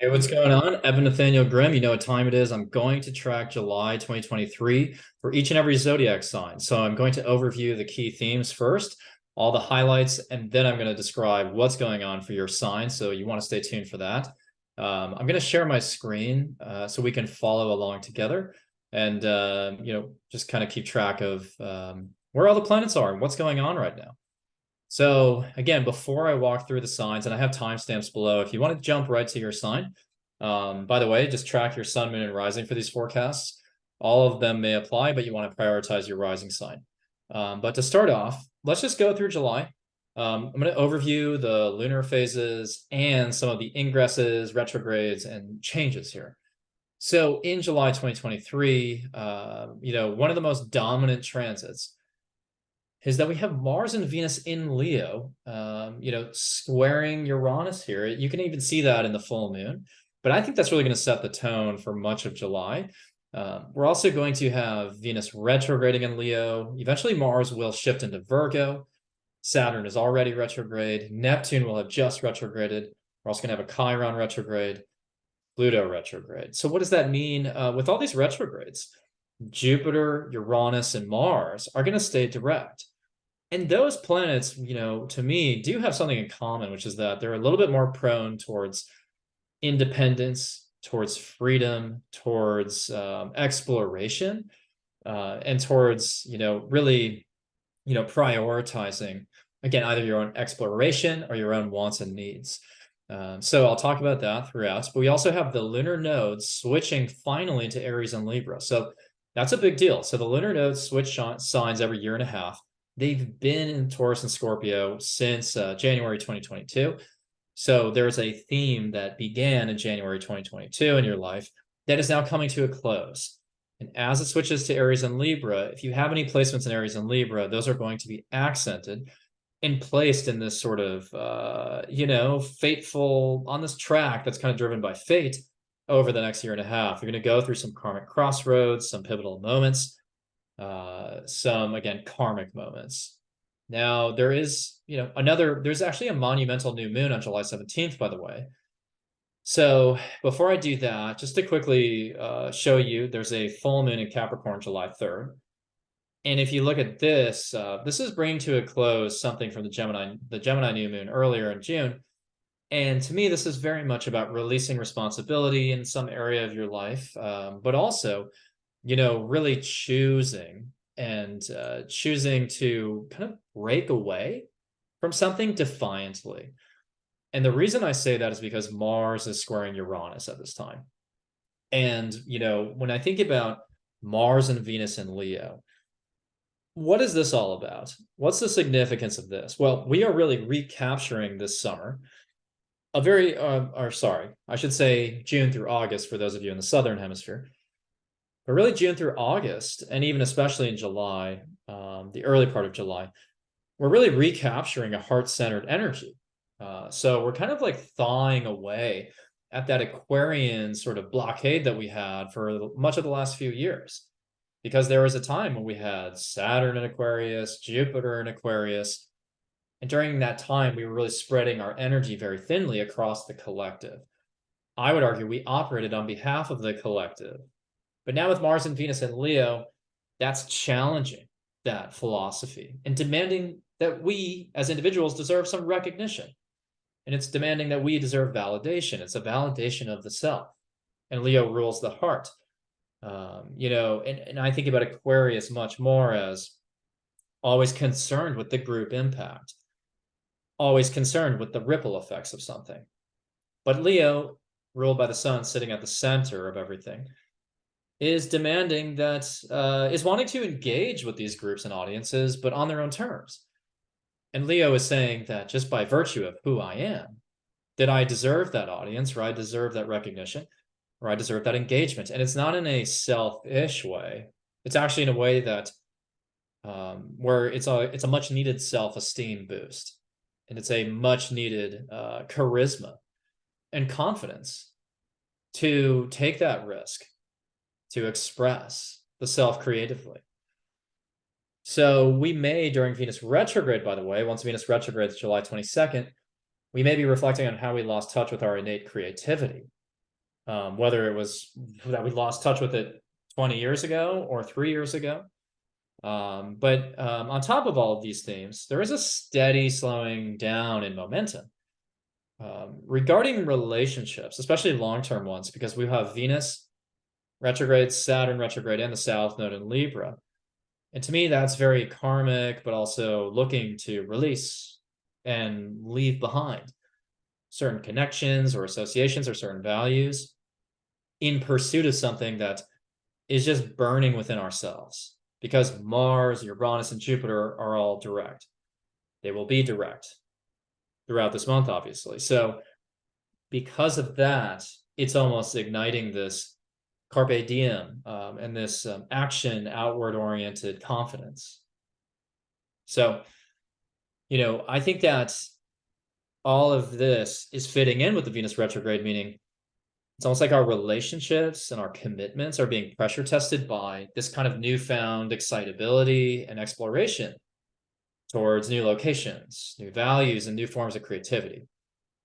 Hey, what's going on? Evan Nathaniel Grimm. You know what time it is. I'm going to track July 2023 for each and every zodiac sign. So I'm going to overview the key themes first, all the highlights, and then I'm going to describe what's going on for your sign. So you want to stay tuned for that. I'm going to share my screen so we can follow along together and just kind of keep track of where all the planets are and what's going on right now. So again, before I walk through the signs, and I have timestamps below, if you want to jump right to your sign, by the way, just track your sun, moon, and rising for these forecasts. All of them may apply, but you want to prioritize your rising sign. But to start off, let's just go through July. I'm going to overview the lunar phases and some of the ingresses, retrogrades, and changes here. So in July 2023, one of the most dominant transits is that we have Mars and Venus in Leo, squaring Uranus here. You can even see that in the full moon, but I think that's really going to set the tone for much of July. We're also going to have Venus retrograding in Leo. Eventually, Mars will shift into Virgo. Saturn is already retrograde. Neptune will have just retrograded. We're also going to have a Chiron retrograde, Pluto retrograde. So what does that mean with all these retrogrades? Jupiter, Uranus, and Mars are going to stay direct. And those planets, to me, do have something in common, which is that they're a little bit more prone towards independence, towards freedom, towards exploration, and towards, really, prioritizing, again, either your own exploration or your own wants and needs. So I'll talk about that throughout. But we also have the lunar nodes switching finally to Aries and Libra. So that's a big deal. So the lunar nodes switch signs every year and a half. They've been in Taurus and Scorpio since January 2022. So there's a theme that began in January 2022 in your life that is now coming to a close. And as it switches to Aries and Libra, if you have any placements in Aries and Libra, those are going to be accented and placed in this sort of, fateful, on this track that's kind of driven by fate over the next year and a half. You're going to go through some karmic crossroads, some pivotal moments, some, again, karmic moments. Now, there is, there's actually a monumental new moon on July 17th, by the way. So before I do that, just to quickly show you, there's a full moon in Capricorn July 3rd. And if you look at this, this is bringing to a close something from the Gemini new moon earlier in June. And to me, this is very much about releasing responsibility in some area of your life, but also, really choosing to kind of break away from something defiantly. And the reason I say that is because Mars is squaring Uranus at this time. And, when I think about Mars and Venus in Leo, what is this all about? What's the significance of this? Well, we are really recapturing this summer I should say June through August for those of you in the Southern Hemisphere, but really June through August, and even especially in July, the early part of July, we're really recapturing a heart-centered energy. So we're kind of like thawing away at that Aquarian sort of blockade that we had for much of the last few years. Because there was a time when we had Saturn in Aquarius, Jupiter in Aquarius, and during that time, we were really spreading our energy very thinly across the collective. I would argue we operated on behalf of the collective. But now with Mars and Venus in Leo, that's challenging that philosophy and demanding that we as individuals deserve some recognition. And it's demanding that we deserve validation. It's a validation of the self. And Leo rules the heart. And I think about Aquarius much more as always concerned with the group impact, always concerned with the ripple effects of something. But Leo, ruled by the sun sitting at the center of everything, is demanding that, is wanting to engage with these groups and audiences, but on their own terms. And Leo is saying that just by virtue of who I am, that I deserve that audience, or I deserve that recognition, or I deserve that engagement. And it's not in a selfish way. It's actually in a way that where it's a much needed self-esteem boost. And it's a much needed charisma and confidence to take that risk, to express the self creatively. So we may, during Venus retrograde, by the way, once Venus retrogrades July 22nd, we may be reflecting on how we lost touch with our innate creativity. whether it was that we lost touch with it 20 years ago or 3 years ago. But on top of all of these themes, there is a steady slowing down in momentum. Regarding relationships, especially long-term ones, because we have Venus retrograde, Saturn retrograde, and the South Node in Libra. And to me, that's very karmic, but also looking to release and leave behind certain connections or associations or certain values in pursuit of something that is just burning within ourselves. Because Mars, Uranus, and Jupiter are all direct. They will be direct throughout this month, obviously. So because of that, it's almost igniting this carpe diem and this action, outward-oriented confidence. So, I think that all of this is fitting in with the Venus retrograde, meaning it's almost like our relationships and our commitments are being pressure tested by this kind of newfound excitability and exploration towards new locations, new values, and new forms of creativity.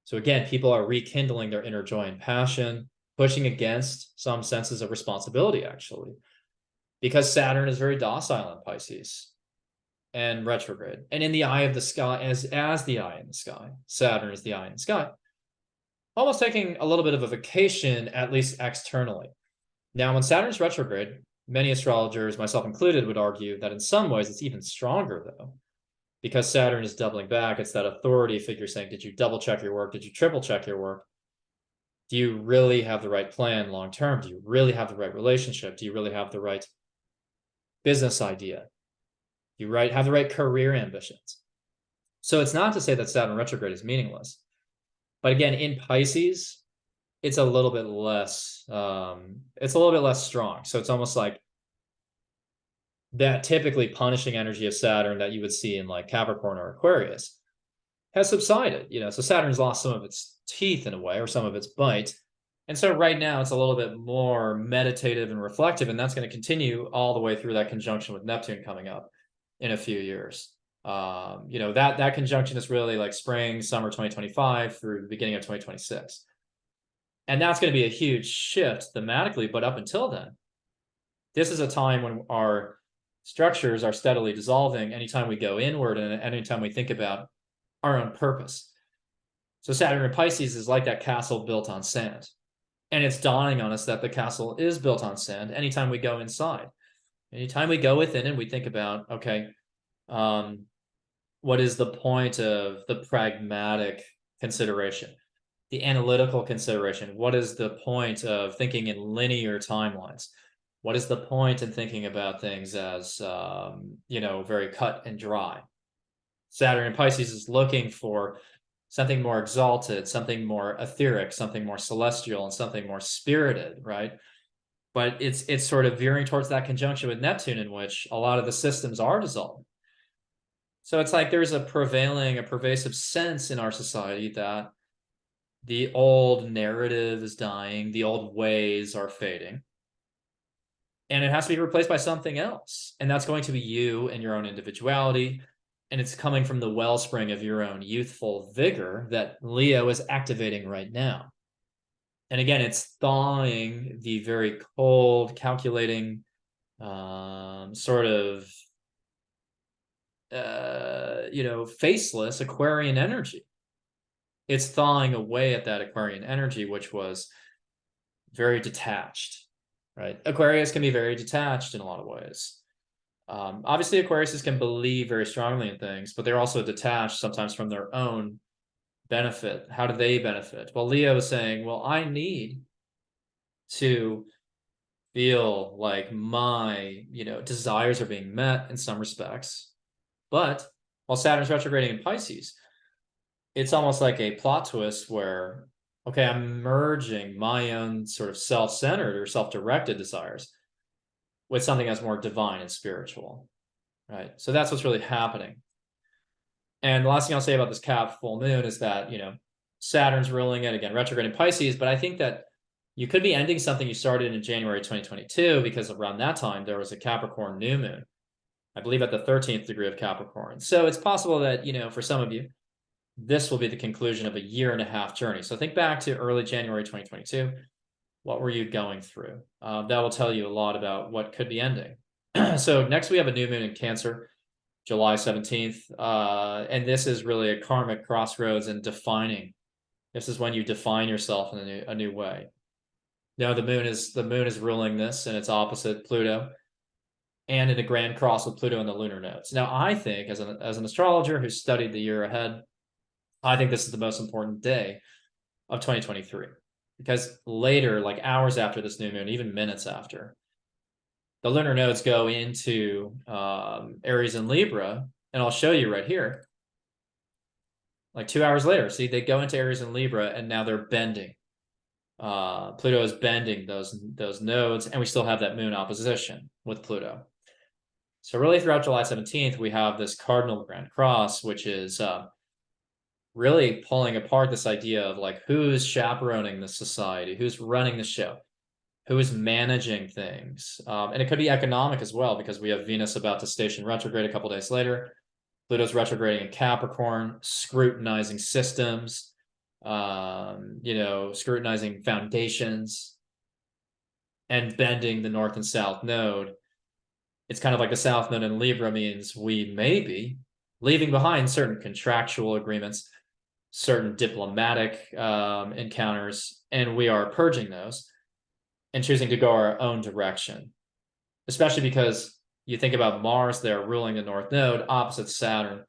So again, people are rekindling their inner joy and passion, pushing against some senses of responsibility, actually, because Saturn is very docile in Pisces and retrograde. And in the eye of the sky, as the eye in the sky, Saturn is the eye in the sky, almost taking a little bit of a vacation, at least externally. Now, when Saturn's retrograde, many astrologers, myself included, would argue that in some ways it's even stronger, though, because Saturn is doubling back. It's that authority figure saying, did you double check your work? Did you triple check your work? Do you really have the right plan long term? Do you really have the right relationship? Do you really have the right business idea? Do you have the right career ambitions? So it's not to say that Saturn retrograde is meaningless. But again, in Pisces, it's a little bit less, strong. So it's almost like that typically punishing energy of Saturn that you would see in like Capricorn or Aquarius has subsided, so Saturn's lost some of its teeth in a way, or some of its bite. And so right now it's a little bit more meditative and reflective, and that's going to continue all the way through that conjunction with Neptune coming up in a few years. That conjunction is really like spring, summer 2025 through the beginning of 2026. And that's going to be a huge shift thematically. But up until then, this is a time when our structures are steadily dissolving anytime we go inward and anytime we think about our own purpose. So Saturn in Pisces is like that castle built on sand. And it's dawning on us that the castle is built on sand anytime we go inside. Anytime we go within and we think about, okay, what is the point of the pragmatic consideration, the analytical consideration? What is the point of thinking in linear timelines? What is the point in thinking about things as, very cut and dry? Saturn in Pisces is looking for something more exalted, something more etheric, something more celestial, and something more spirited, right? But it's sort of veering towards that conjunction with Neptune, in which a lot of the systems are dissolving. So it's like there's a pervasive sense in our society that the old narrative is dying, the old ways are fading, and it has to be replaced by something else. And that's going to be you and your own individuality. And it's coming from the wellspring of your own youthful vigor that Leo is activating right now. And again, it's thawing the very cold, calculating, sort of, faceless Aquarian energy. It's thawing away at that Aquarian energy, which was very detached, right? Aquarius can be very detached in a lot of ways. Obviously, Aquariuses can believe very strongly in things, but they're also detached sometimes from their own benefit. How do they benefit? Well, Leo is saying, well, I need to feel like my, desires are being met in some respects. But while Saturn's retrograding in Pisces, it's almost like a plot twist where, okay, I'm merging my own sort of self-centered or self-directed desires with something that's more divine and spiritual, right? So that's what's really happening. And the last thing I'll say about this Cap full moon is that, Saturn's ruling it, again, retrograde in Pisces, but I think that you could be ending something you started in January 2022, because around that time, there was a Capricorn new moon, I believe at the 13th degree of Capricorn. So it's possible that, for some of you, this will be the conclusion of a 1.5-year journey. So think back to early January 2022. What were you going through? That will tell you a lot about what could be ending. So next we have a new moon in Cancer, July 17th. And this is really a karmic crossroads and defining. This is when you define yourself in a new way. Now the moon is ruling this, and it's opposite Pluto, and in a grand cross with Pluto and the lunar nodes. Now I think, as an astrologer who studied the year ahead, I think this is the most important day of 2023, because later, like hours after this new moon, even minutes after, the lunar nodes go into Aries and Libra, and I'll show you right here. Like 2 hours later, see, they go into Aries and Libra, and now they're bending. Pluto is bending those nodes, and we still have that moon opposition with Pluto. So really throughout July 17th, we have this cardinal grand cross, which is really pulling apart this idea of like, who's chaperoning the society, who's running the show, who is managing things. And it could be economic as well, because we have Venus about to station retrograde a couple days later. Pluto's retrograding in Capricorn, scrutinizing systems, scrutinizing foundations, and bending the north and south node. It's kind of like the south node in Libra means we may be leaving behind certain contractual agreements, certain diplomatic encounters, and we are purging those and choosing to go our own direction, especially because you think about Mars there ruling the north node opposite Saturn.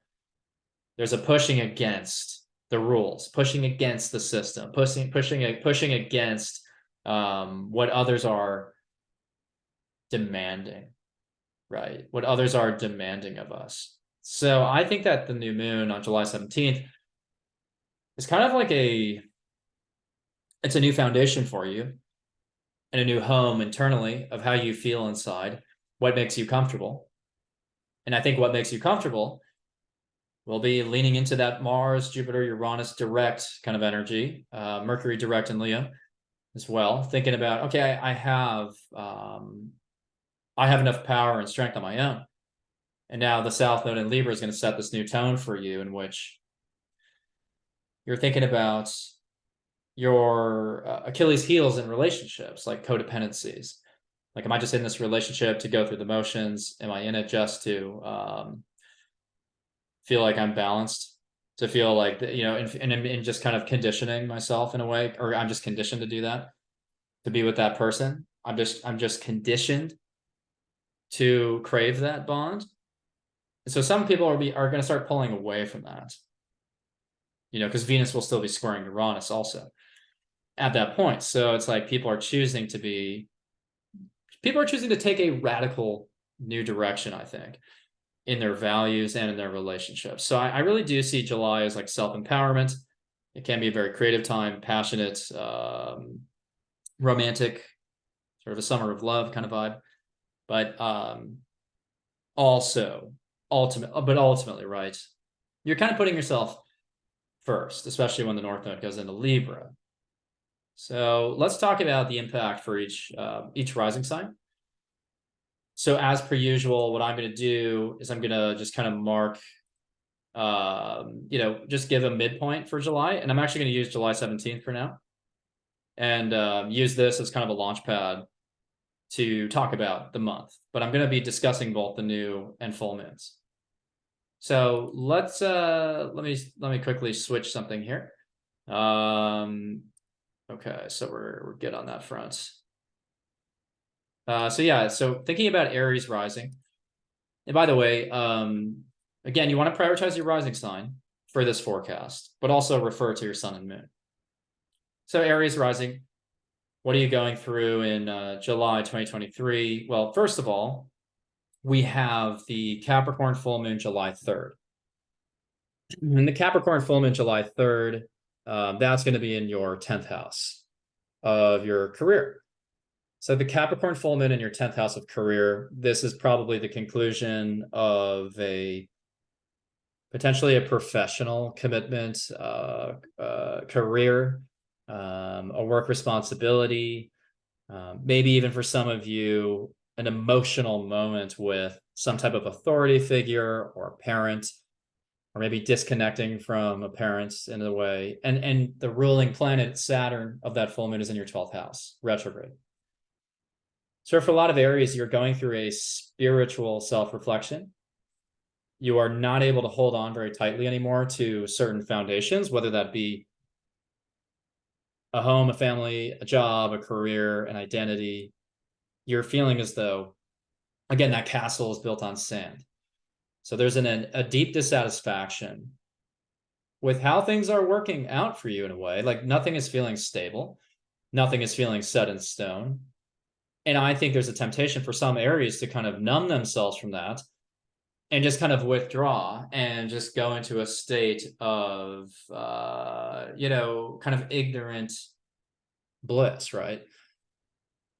There's a pushing against the rules, pushing against the system, pushing against what others are demanding, right? What others are demanding of us. So I think that the new moon on July 17th is kind of like it's a new foundation for you and a new home internally of how you feel inside, what makes you comfortable. And I think what makes you comfortable will be leaning into that Mars, Jupiter, Uranus direct kind of energy, Mercury direct in Leo as well, thinking about, okay, I have enough power and strength on my own. And now the South Node in Libra is going to set this new tone for you, in which you're thinking about your Achilles heels in relationships, like codependencies. Like, am I just in this relationship to go through the motions? Am I in it just to feel like I'm balanced? To feel like, and just kind of conditioning myself in a way, or I'm just conditioned to do that, to be with that person. I'm just conditioned to crave that bond. And so some people are going to start pulling away from that, because Venus will still be squaring Uranus also at that point. So it's like people are choosing to take a radical new direction, I think, in their values and in their relationships. So I really do see July as like self-empowerment. It can be a very creative time, passionate, romantic, sort of a summer of love kind of vibe. But ultimately, right, you're kind of putting yourself first, especially when the North Node goes into Libra. So let's talk about the impact for each rising sign. So as per usual, what I'm going to do is I'm going to just kind of mark, just give a midpoint for July. And I'm actually going to use July 17th for now, and use this as kind of a launch pad to talk about the month. But I'm going to be discussing both the new and full moons. So let's let me quickly switch something here. Okay, so we're good on that front. So thinking about Aries rising, and by the way, again, you want to prioritize your rising sign for this forecast, but also refer to your sun and moon. So Aries rising, what are you going through in July 2023? Well, first of all, we have the Capricorn full moon July 3rd. And the Capricorn full moon July 3rd, that's going to be in your 10th house of your career. So the Capricorn full moon in your 10th house of career, this is probably the conclusion of potentially a professional commitment, career, a work responsibility, maybe even for some of you, an emotional moment with some type of authority figure or parent. or maybe disconnecting from a parent in a way. And the ruling planet, Saturn, of that full moon is in your 12th house, retrograde. So for a lot of Aries, you're going through a spiritual self-reflection. You are not able to hold on very tightly anymore to certain foundations, whether that be a home, a family, a job, a career, an identity. You're feeling as though, again, that castle is built on sand. So there's a deep dissatisfaction with how things are working out for you in a way. Like nothing is feeling stable. Nothing is feeling set in stone. And I think there's a temptation for some Aries to kind of numb themselves from that and just kind of withdraw and just go into a state of, kind of ignorant bliss, right?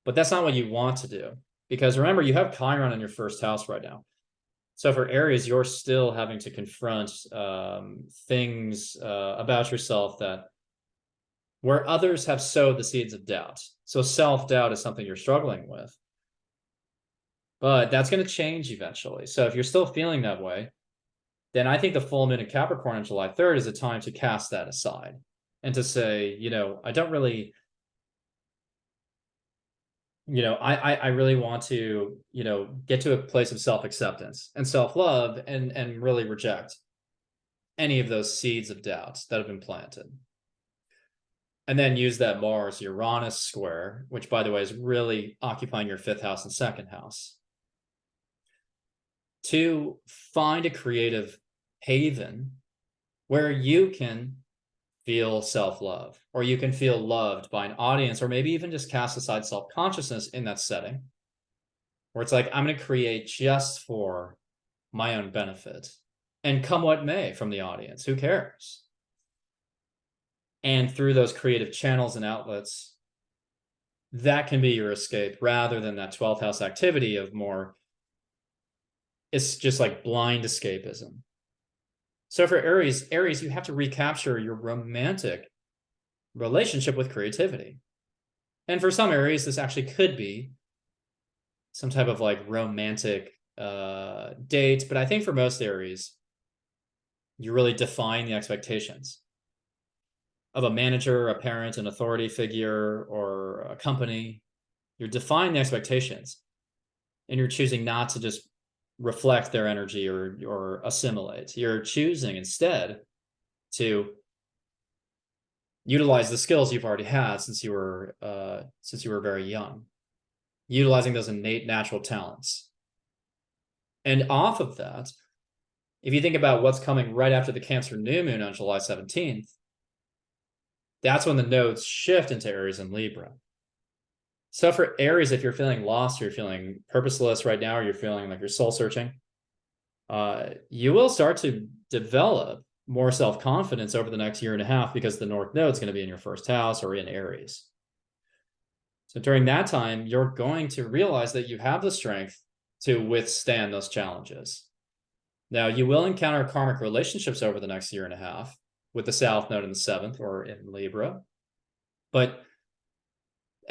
But that's not what you want to do. Because remember, you have Chiron in your first house right now. So for Aries, you're still having to confront things about yourself that where others have sowed the seeds of doubt. So self-doubt is something you're struggling with. But that's going to change eventually. So if you're still feeling that way, then I think the full moon in Capricorn on July 3rd is a time to cast that aside and to say, I don't really, I really want to, get to a place of self-acceptance and self-love and really reject any of those seeds of doubt that have been planted. And then use that Mars Uranus square, which by the way is really occupying your 5th house and 2nd house, to find a creative haven where you can feel self-love, or you can feel loved by an audience, or maybe even just cast aside self-consciousness in that setting, where it's like, I'm going to create just for my own benefit, and come what may from the audience, who cares? And through those creative channels and outlets, that can be your escape rather than that 12th house activity of more, it's just like blind escapism. So for Aries, you have to recapture your romantic relationship with creativity. And for some Aries, this actually could be some type of like romantic date. But I think for most Aries, you really define the expectations of a manager, a parent, an authority figure, or a company. You're defining the expectations, and you're choosing not to just reflect their energy or assimilate. You're choosing instead to utilize the skills you've already had since you were very young, utilizing those innate natural talents. And off of that, if you think about what's coming right after the Cancer new moon on July 17th, that's when the nodes shift into Aries and Libra. So for Aries, if you're feeling lost, or you're feeling purposeless right now, or you're feeling like you're soul searching, you will start to develop more self-confidence over the next year and a half, because the North Node is going to be in your first house or in Aries. So during that time, you're going to realize that you have the strength to withstand those challenges. Now, you will encounter karmic relationships over the next year and a half with the South Node in the 7th or in Libra.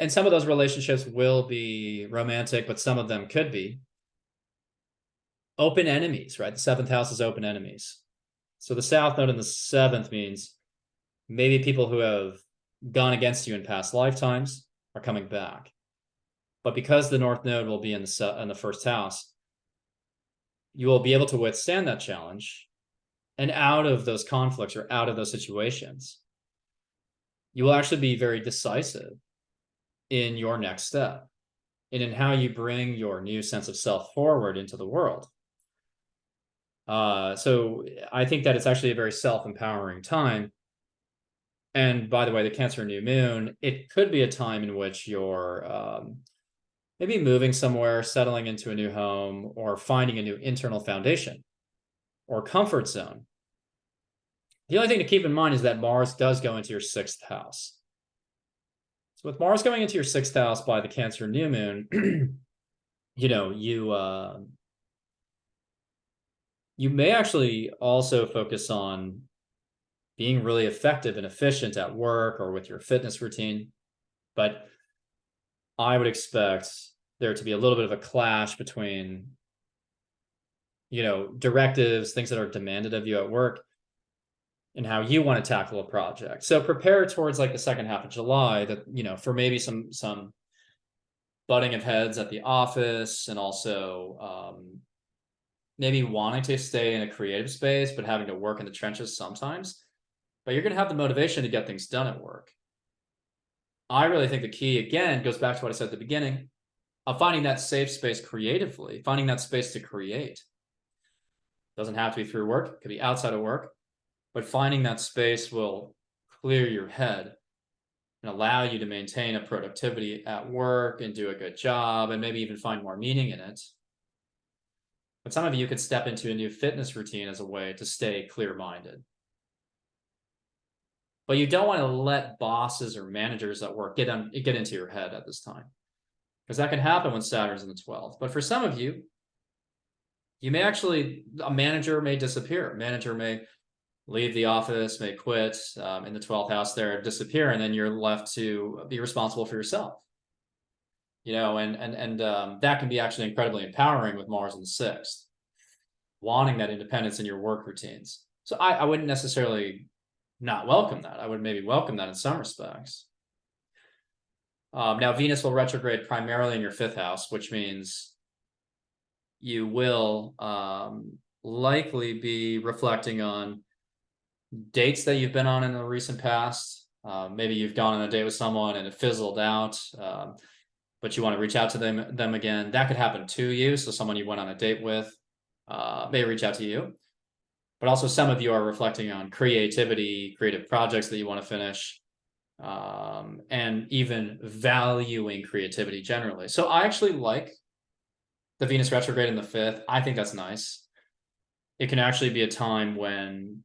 And some of those relationships will be romantic, but some of them could be open enemies, right? The 7th house is open enemies. So the South Node in the 7th means maybe people who have gone against you in past lifetimes are coming back. But because the North Node will be in the first house, you will be able to withstand that challenge. And out of those conflicts or out of those situations, you will actually be very decisive in your next step and in how you bring your new sense of self forward into the world. So I think that it's actually a very self-empowering time. And by the way, the Cancer new moon, it could be a time in which you're maybe moving somewhere, settling into a new home, or finding a new internal foundation or comfort zone. The only thing to keep in mind is that Mars does go into your 6th house. So with Mars going into your 6th house by the Cancer new moon, you may actually also focus on being really effective and efficient at work or with your fitness routine. But I would expect there to be a little bit of a clash between directives, things that are demanded of you at work, and how you want to tackle a project. So prepare towards like the second half of July that, for maybe some butting of heads at the office, and also maybe wanting to stay in a creative space, but having to work in the trenches sometimes. But you're going to have the motivation to get things done at work. I really think the key, again, goes back to what I said at the beginning, of finding that safe space creatively, finding that space to create. Doesn't have to be through work, it could be outside of work, but finding that space will clear your head and allow you to maintain a productivity at work and do a good job, and maybe even find more meaning in it. But some of you could step into a new fitness routine as a way to stay clear-minded. But you don't want to let bosses or managers at work get into your head at this time, because that can happen when Saturn's in the 12th. But for some of you, may actually, a manager may disappear. A manager may leave the office, may quit in the 12th house there, disappear, and then you're left to be responsible for yourself. And that can be actually incredibly empowering with Mars in the 6th, wanting that independence in your work routines. So I wouldn't necessarily not welcome that. I would maybe welcome that in some respects. Now, Venus will retrograde primarily in your 5th house, which means you will likely be reflecting on dates that you've been on in the recent past. Maybe you've gone on a date with someone and it fizzled out, but you want to reach out to them again. That could happen to you. So someone you went on a date with may reach out to you. But also some of you are reflecting on creativity, creative projects that you want to finish, and even valuing creativity generally. So I actually like the Venus retrograde in the 5th. I think that's nice. It can actually be a time when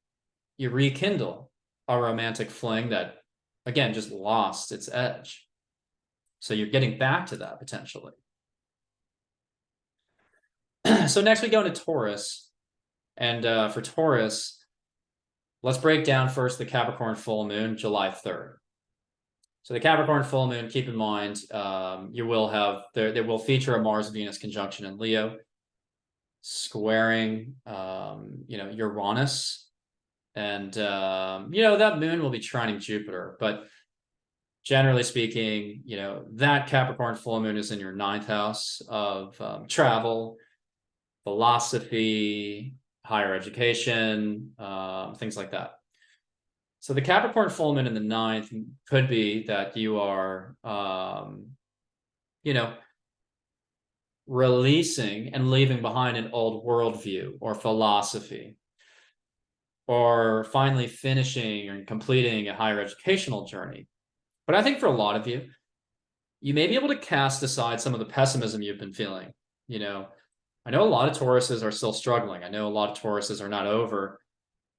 you rekindle a romantic fling that, again, just lost its edge. So you're getting back to that potentially. So next we go into Taurus. And for Taurus, let's break down first the Capricorn full moon, July 3rd. So the Capricorn full moon, keep in mind, you will have, there will feature a Mars-Venus conjunction in Leo, squaring, Uranus. And, that moon will be trining Jupiter. But generally speaking, that Capricorn full moon is in your 9th house of travel, philosophy, higher education, things like that. So the Capricorn full moon in the 9th could be that you are, releasing and leaving behind an old worldview or philosophy, or finally finishing and completing a higher educational journey. But I think for a lot of you, you may be able to cast aside some of the pessimism you've been feeling. I know a lot of Tauruses are still struggling. I know a lot of Tauruses are not over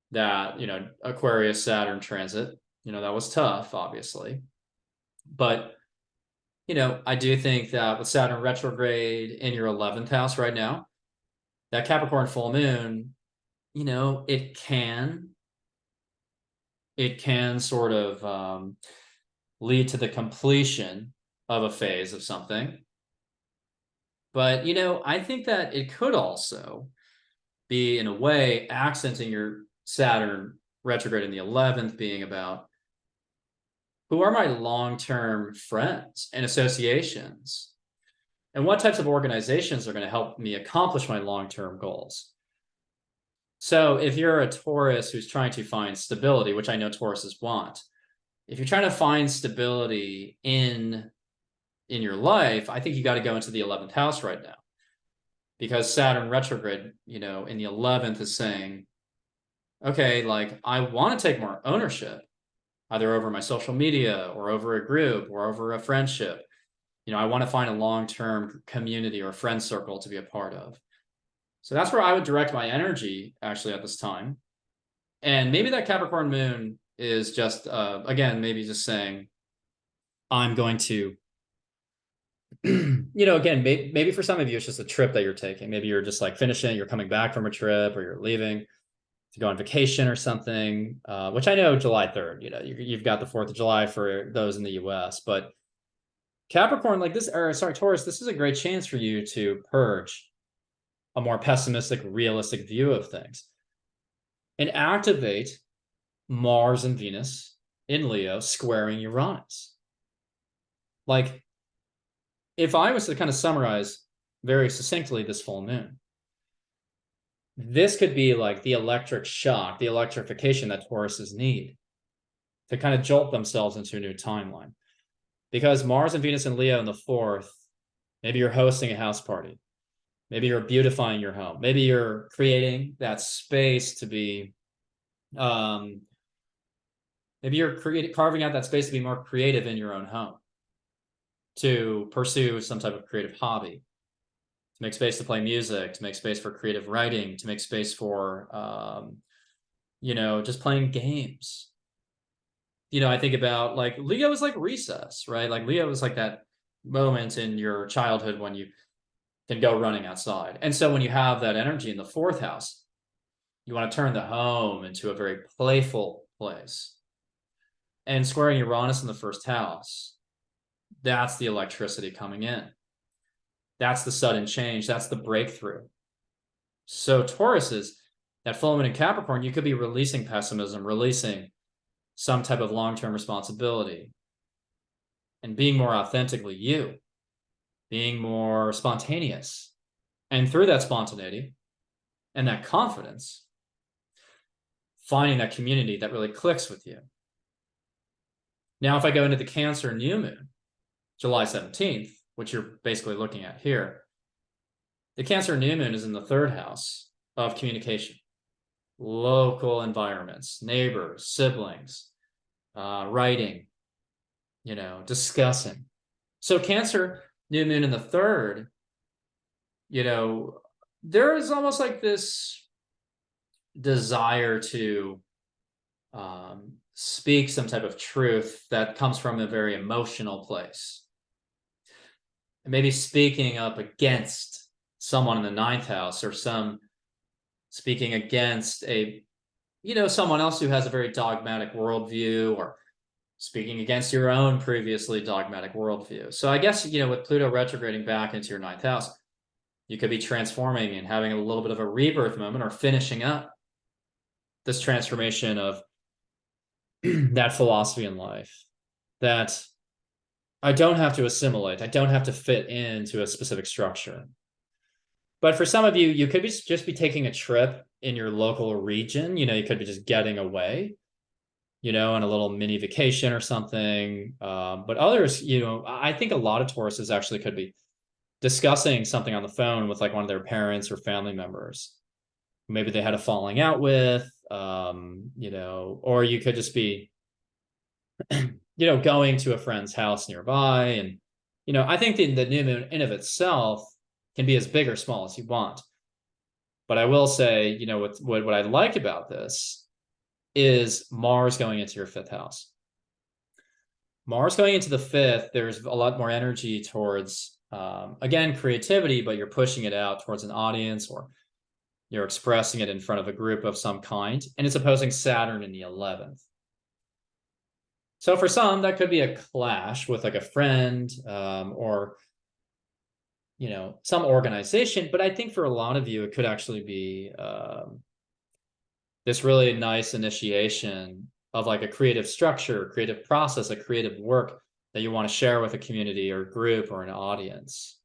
that, Aquarius Saturn transit. That was tough, obviously. But, I do think that with Saturn retrograde in your 11th house right now, that Capricorn full moon, it can sort of lead to the completion of a phase of something. But, I think that it could also be, in a way, accenting your Saturn retrograde in the 11th being about, who are my long-term friends and associations? And what types of organizations are going to help me accomplish my long-term goals? So if you're a Taurus who's trying to find stability, which I know Tauruses want, if you're trying to find stability in your life, I think you got to go into the 11th house right now, because Saturn retrograde, in the 11th is saying, okay, like I want to take more ownership, either over my social media or over a group or over a friendship. I want to find a long-term community or friend circle to be a part of. So that's where I would direct my energy actually at this time. And maybe that Capricorn moon is just, again, maybe just saying, I'm going to, again, maybe for some of you, it's just a trip that you're taking. Maybe you're just like finishing, you're coming back from a trip, or you're leaving to go on vacation or something, which I know July 3rd, you've got the 4th of July for those in the US, but Capricorn, like this, or sorry, Taurus, this is a great chance for you to purge a more pessimistic, realistic view of things. And activate Mars and Venus in Leo squaring Uranus. Like, if I was to kind of summarize very succinctly this full moon, this could be like the electric shock, the electrification that Tauruses need to kind of jolt themselves into a new timeline. Because Mars and Venus and Leo in the fourth, maybe you're hosting a house party. Maybe you're beautifying your home. Maybe you're creating that space to be, maybe you're carving out that space to be more creative in your own home, to pursue some type of creative hobby, to make space to play music, to make space for creative writing, to make space for, just playing games. I think about like Leo is like recess, right? Like Leo is like that moment in your childhood when you can go running outside. And so when you have that energy in the fourth house, you want to turn the home into a very playful place. And squaring Uranus in the first house, that's the electricity coming in. That's the sudden change. That's the breakthrough. So Tauruses, that full moon in Capricorn, you could be releasing pessimism, releasing some type of long-term responsibility, and being more authentically you, being more spontaneous. And through that spontaneity and that confidence, finding that community that really clicks with you. Now, if I go into the Cancer new moon, July 17th, which you're basically looking at here, the Cancer new moon is in the third house of communication, local environments, neighbors, siblings, writing, discussing. So Cancer new moon in the third, there is almost like this desire to speak some type of truth that comes from a very emotional place. And maybe speaking up against someone in the ninth house, or speaking against someone else who has a very dogmatic worldview, or speaking against your own previously dogmatic worldview. So I guess, with Pluto retrograding back into your ninth house, you could be transforming and having a little bit of a rebirth moment, or finishing up this transformation of that philosophy in life, that I don't have to assimilate. I don't have to fit into a specific structure. But for some of you, you could just be taking a trip in your local region. You could be just getting away, on a little mini vacation or something. But others, I think a lot of Tauruses actually could be discussing something on the phone with like one of their parents or family members. Maybe they had a falling out with, or you could just be, going to a friend's house nearby. And, I think the new moon in of itself can be as big or small as you want. But I will say, what I like about this is Mars going into your fifth house. Mars going into the fifth, there's a lot more energy towards, again, creativity, but you're pushing it out towards an audience, or you're expressing it in front of a group of some kind. And it's opposing Saturn in the 11th. So for some, that could be a clash with like a friend, or some organization. But I think for a lot of you, it could actually be this really nice initiation of like a creative structure, creative process, a creative work that you want to share with a community or group or an audience.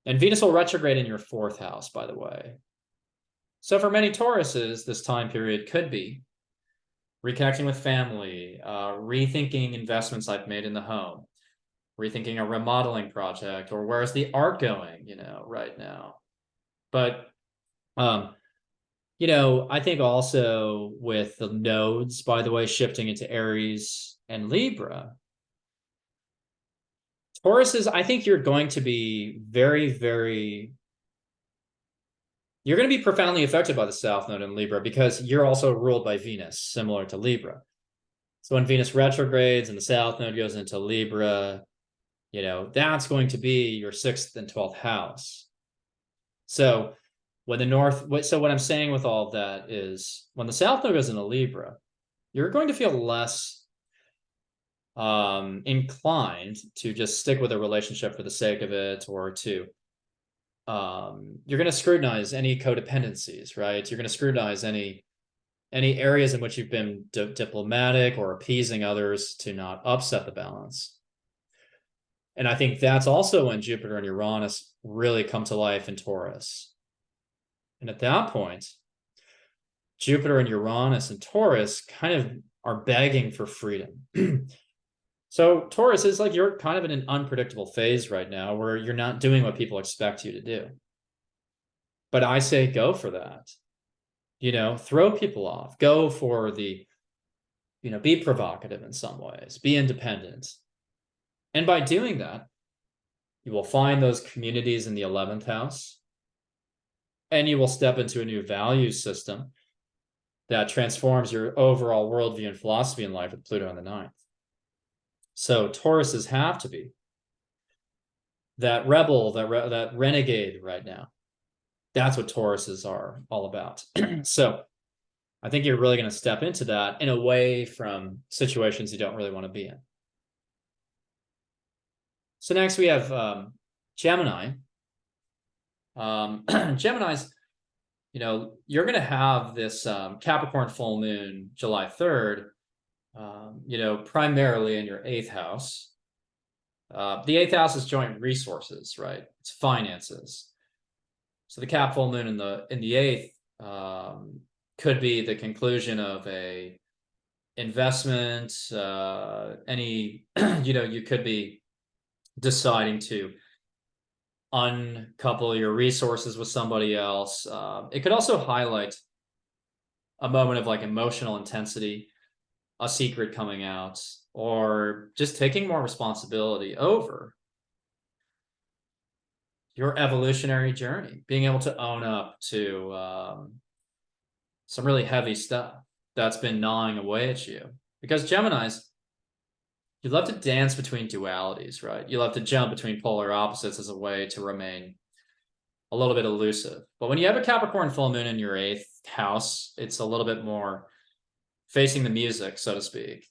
And Venus will retrograde in your fourth house, by the way. So for many Tauruses, this time period could be reconnecting with family, rethinking investments I've made in the home, rethinking a remodeling project, or where's the art going, right now. But, I think also with the nodes, by the way, shifting into Aries and Libra, Tauruses, I think you're going to be very, very, you're going to be profoundly affected by the South Node in Libra, because you're also ruled by Venus, similar to Libra. So when Venus retrogrades and the South Node goes into Libra, that's going to be your 6th and 12th house. So when so what I'm saying with all of that is, when the South Node goes into Libra, you're going to feel less inclined to just stick with a relationship for the sake of it, or to you're going to scrutinize any codependencies, right? You're going to scrutinize any areas in which you've been diplomatic or appeasing others to not upset the balance. And I think that's also when Jupiter and Uranus really come to life in Taurus. And at that point, Jupiter and Uranus and Taurus kind of are begging for freedom. So Taurus is like, you're kind of in an unpredictable phase right now where you're not doing what people expect you to do. But I say go for that. Throw people off. Go for the, be provocative in some ways. Be independent. And by doing that, you will find those communities in the 11th house, and you will step into a new value system that transforms your overall worldview and philosophy in life with Pluto in the 9th. So Tauruses have to be that rebel, that renegade right now. That's what Tauruses are all about. So I think you're really going to step into that and away from situations you don't really want to be in. So next we have Gemini. Gemini's, you're going to have this Capricorn full moon July 3rd, primarily in your 8th house. The 8th house is joint resources, right? It's finances. So the Cap full moon in the 8th could be the conclusion of a investment. You could be deciding to uncouple your resources with somebody else. It could also highlight a moment of like emotional intensity, a secret coming out, or just taking more responsibility over your evolutionary journey, being able to own up to some really heavy stuff that's been gnawing away at you. Because Geminis, you love to dance between dualities, right? You love to jump between polar opposites as a way to remain a little bit elusive. But when you have a Capricorn full moon in your 8th house, it's a little bit more facing the music, so to speak,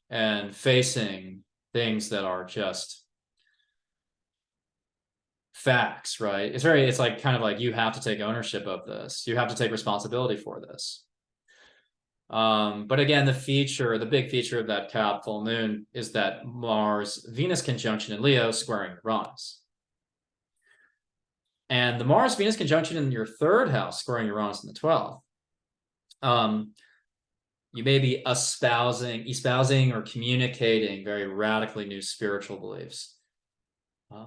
and facing things that are just facts, right? It's like kind of like you have to take ownership of this. You have to take responsibility for this. But again, the big feature of that Cap full moon is that Mars-Venus conjunction in Leo squaring Uranus. And the Mars-Venus conjunction in your 3rd house squaring Uranus in the 12th. You may be espousing or communicating very radically new spiritual beliefs.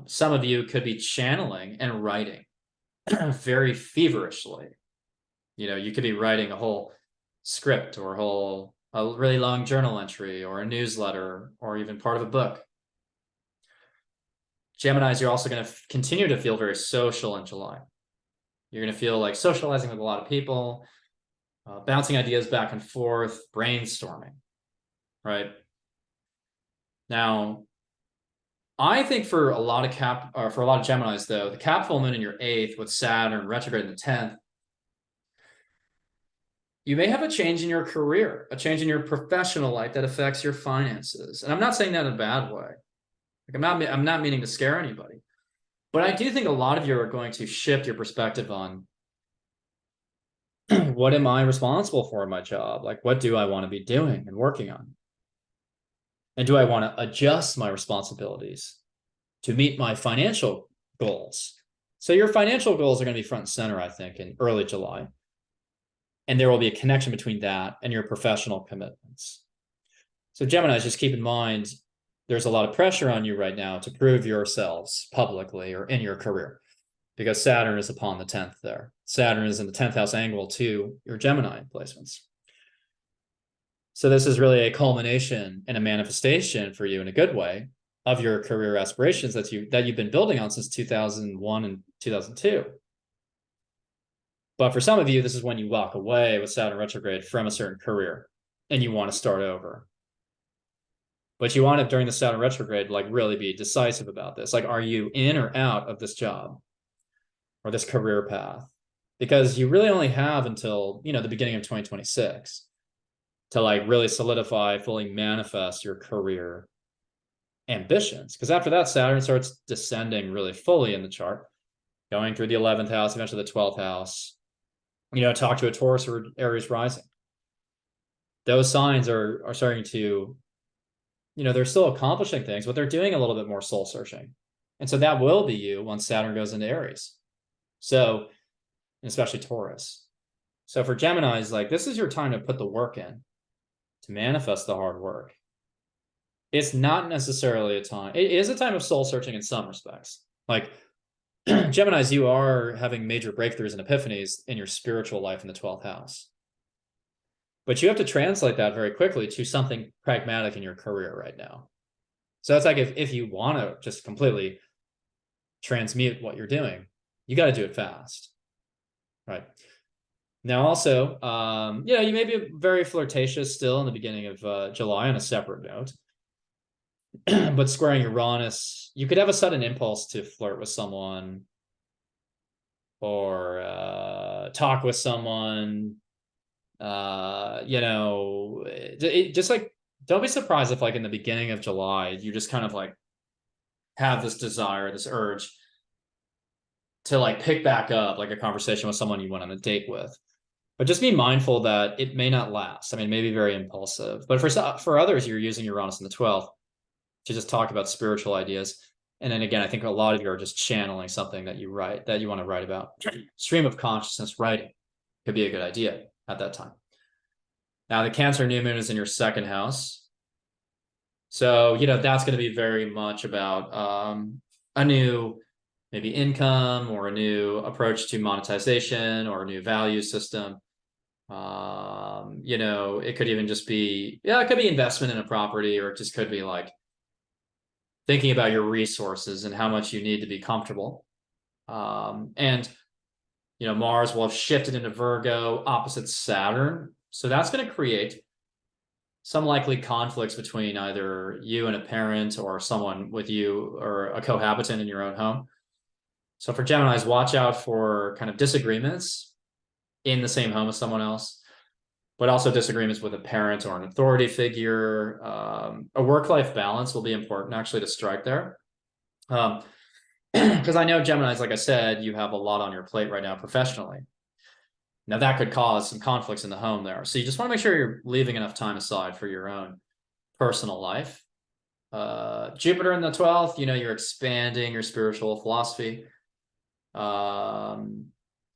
Some of you could be channeling and writing very feverishly. You could be writing a whole script or a really long journal entry or a newsletter or even part of a book. Geminis, you're also going to continue to feel very social in July. You're going to feel like socializing with a lot of people, bouncing ideas back and forth, brainstorming, right? Now, I think for a lot of Geminis, though, the Cap full moon in your 8th with Saturn retrograde in the 10th, you may have a change in your career, a change in your professional life that affects your finances. And I'm not saying that in a bad way. Like I'm not meaning to scare anybody. But I do think a lot of you are going to shift your perspective on what am I responsible for in my job? Like, what do I want to be doing and working on? And do I want to adjust my responsibilities to meet my financial goals? So your financial goals are going to be front and center, I think, in early July. And there will be a connection between that and your professional commitments. So Geminis, just keep in mind, there's a lot of pressure on you right now to prove yourselves publicly or in your career, because Saturn is upon the 10th there. Saturn is in the 10th house angle to your Gemini placements. So this is really a culmination and a manifestation for you in a good way of your career aspirations that you've been building on since 2001 and 2002. But for some of you, this is when you walk away with Saturn retrograde from a certain career and you want to start over. But you want to, during the Saturn retrograde, like really be decisive about this. Like, are you in or out of this job or this career path? Because you really only have until, the beginning of 2026 to like really solidify, fully manifest your career ambitions. Because after that, Saturn starts descending really fully in the chart. going through the 11th house, eventually the 12th house. Talk to a Taurus or Aries rising. Those signs are starting to, they're still accomplishing things, but they're doing a little bit more soul searching. And so that will be you once Saturn goes into Aries. So, especially Taurus. So for Geminis, like, this is your time to put the work in, to manifest the hard work. It's not necessarily a time. It is a time of soul searching in some respects. Like, Geminis, you are having major breakthroughs and epiphanies in your spiritual life in the 12th house. But you have to translate that very quickly to something pragmatic in your career right now. So it's like if you want to just completely transmute what you're doing, you got to do it fast. Right. Now, also, you may be very flirtatious still in the beginning of July on a separate note. But squaring Uranus, you could have a sudden impulse to flirt with someone or talk with someone. Just like, don't be surprised if like in the beginning of July, you just kind of like have this desire, this urge to like pick back up like a conversation with someone you went on a date with. But just be mindful that it may not last. I mean, maybe very impulsive. But for others, you're using Uranus in the 12th to just talk about spiritual ideas. And then again, I think a lot of you are just channeling something that you want to write about. Stream of consciousness writing could be a good idea at that time. Now, the Cancer new moon is in your second house. So, that's going to be very much about a new maybe income or a new approach to monetization or a new value system. It could even just be, it could be investment in a property, or it just could be like thinking about your resources and how much you need to be comfortable. And Mars will have shifted into Virgo opposite Saturn. So that's going to create some likely conflicts between either you and a parent or someone with you or a cohabitant in your own home. So for Geminis, watch out for kind of disagreements in the same home as someone else, but also disagreements with a parent or an authority figure. A work-life balance will be important actually to strike there. Because I know Geminis, like I said, you have a lot on your plate right now professionally. Now that could cause some conflicts in the home there. So you just want to make sure you're leaving enough time aside for your own personal life. Jupiter in the 12th, you're expanding your spiritual philosophy.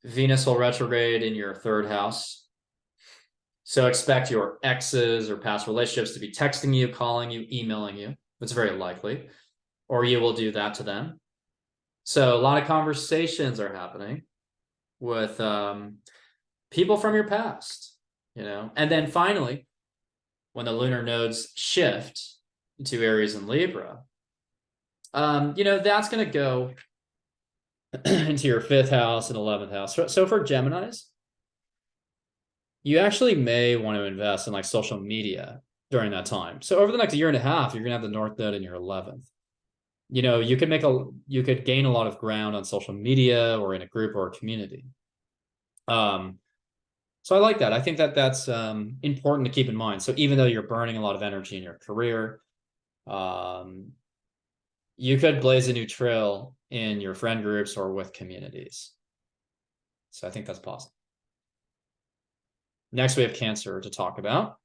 Venus will retrograde in your third house. So expect your exes or past relationships to be texting you, calling you, emailing you. It's very likely. Or you will do that to them. So a lot of conversations are happening with people from your past, And then finally, when the lunar nodes shift to Aries and Libra, that's going to go into your 5th house and 11th house. So for Geminis, you actually may want to invest in like social media during that time. So over the next year and a half, you're going to have the North Node in your 11th. You could gain a lot of ground on social media or in a group or a community. So I like that. I think that's important to keep in mind. So even though you're burning a lot of energy in your career, you could blaze a new trail in your friend groups or with communities. So I think that's possible. Next, we have Cancer to talk about.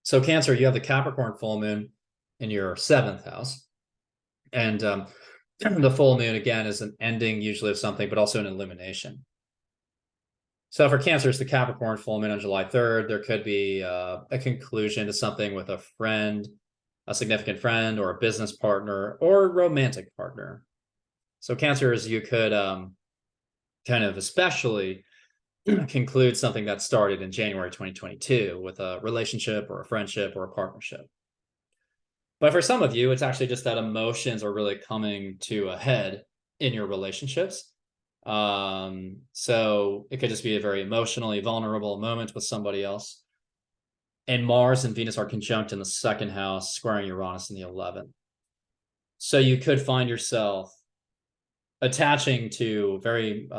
So Cancer, you have the Capricorn full moon in your 7th house. And the full moon, again, is an ending usually of something, but also an illumination. So for Cancer, it's the Capricorn full moon on July 3rd. There could be a conclusion to something with a friend, a significant friend, or a business partner, or a romantic partner. So Cancers, you could kind of especially conclude something that started in January 2022 with a relationship or a friendship or a partnership. But for some of you, it's actually just that emotions are really coming to a head in your relationships. So it could just be a very emotionally vulnerable moment with somebody else. And Mars and Venus are conjunct in the 2nd house, squaring Uranus in the 11th. So you could find yourself attaching to very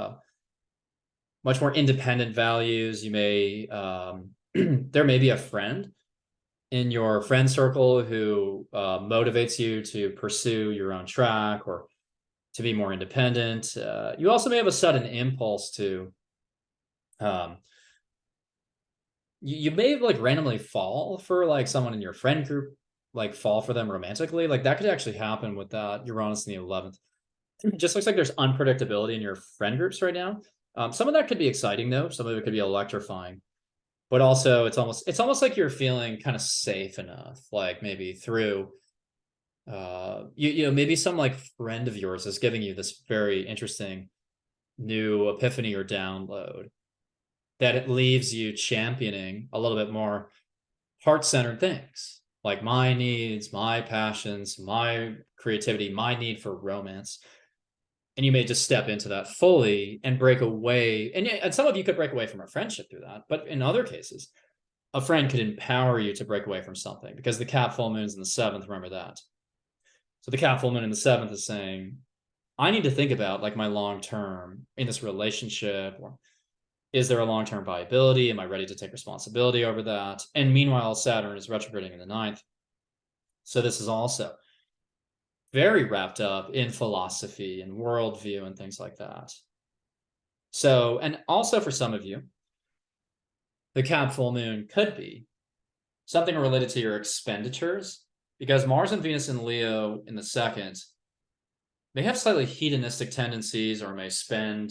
much more independent values. You may there may be a friend in your friend circle who motivates you to pursue your own track or to be more independent. You also may have a sudden impulse to, um, you may like randomly fall for like someone in your friend group, like fall for them romantically. Like that could actually happen with that Uranus in the 11th. It just looks like there's unpredictability in your friend groups right now. Some of that could be exciting though. Some of it could be electrifying, but also it's almost like you're feeling kind of safe enough, like maybe through maybe some like friend of yours is giving you this very interesting new epiphany or download that it leaves you championing a little bit more heart-centered things like my needs, my passions, my creativity, my need for romance. And you may just step into that fully and break away. And some of you could break away from a friendship through that. But in other cases, a friend could empower you to break away from something because the Cap full moon is in the 7th. Remember that. So the Cap full moon in the 7th is saying, I need to think about like my long term in this relationship, or is there a long term viability? Am I ready to take responsibility over that? And meanwhile, Saturn is retrograding in the 9th. So this is also very wrapped up in philosophy and worldview and things like that. So, and also for some of you, the Cap full moon could be something related to your expenditures because Mars and Venus in Leo in the 2nd may have slightly hedonistic tendencies or may spend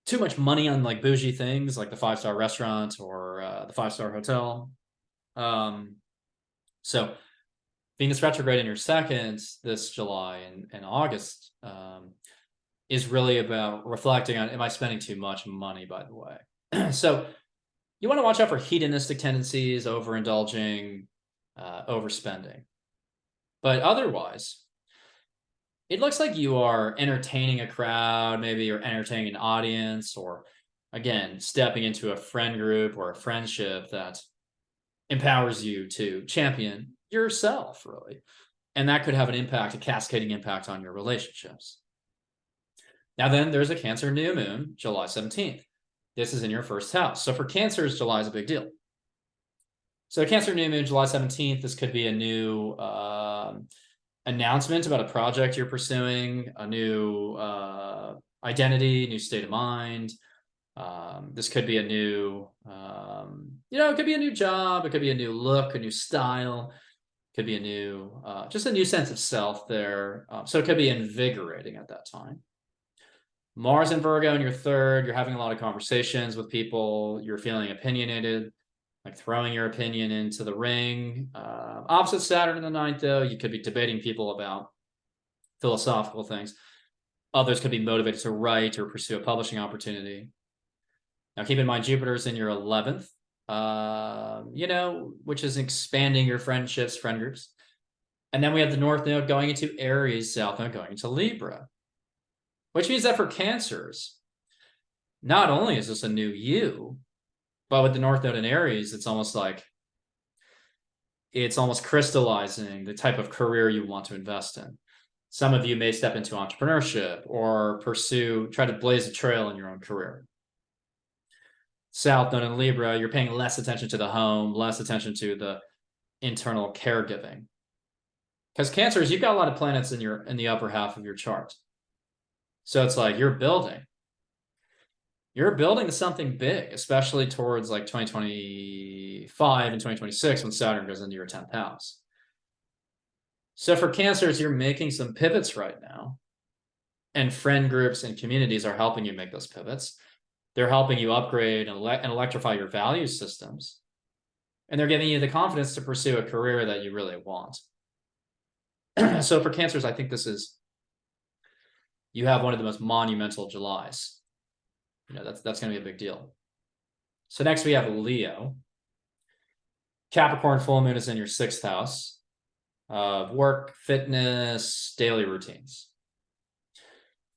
too much money on like bougie things like the 5-star restaurant or the 5-star hotel. So Venus retrograde in your 2nd this July and August is really about reflecting on, am I spending too much money, by the way? So you want to watch out for hedonistic tendencies, overindulging, overspending. But otherwise, it looks like you are entertaining a crowd, maybe you're entertaining an audience, or again, stepping into a friend group or a friendship that empowers you to champion yourself, really. And that could have an impact, a cascading impact on your relationships. Now then, there's a Cancer new moon, July 17th. This is in your 1st house. So for Cancers, July is a big deal. So Cancer new moon, July 17th, this could be a new announcement about a project you're pursuing, a new identity, new state of mind. This could be a new, it could be a new job. It could be a new look, a new style. It could be a new, just a new sense of self there. So it could be invigorating at that time. Mars in Virgo in your 3rd, you're having a lot of conversations with people. You're feeling opinionated, like throwing your opinion into the ring. Opposite Saturn in the 9th, though, you could be debating people about philosophical things. Others could be motivated to write or pursue a publishing opportunity. Now, keep in mind, Jupiter's in your 11th, which is expanding your friendships, friend groups. And then we have the North Node going into Aries, South Node going into Libra, which means that for Cancers, not only is this a new you, but with the North Node in Aries, it's almost crystallizing the type of career you want to invest in. Some of you may step into entrepreneurship or try to blaze a trail in your own career. South Node in Libra, you're paying less attention to the home, less attention to the internal caregiving. Because Cancers, you've got a lot of planets in the upper half of your chart. So it's like you're building something big, especially towards like 2025 and 2026 when Saturn goes into your 10th house. So for Cancers, you're making some pivots right now. And friend groups and communities are helping you make those pivots. They're helping you upgrade and electrify your value systems. And they're giving you the confidence to pursue a career that you really want. So for Cancers, I think you have one of the most monumental Julys. That's going to be a big deal. So next we have Leo. Capricorn full moon is in your 6th house of work, fitness, daily routines.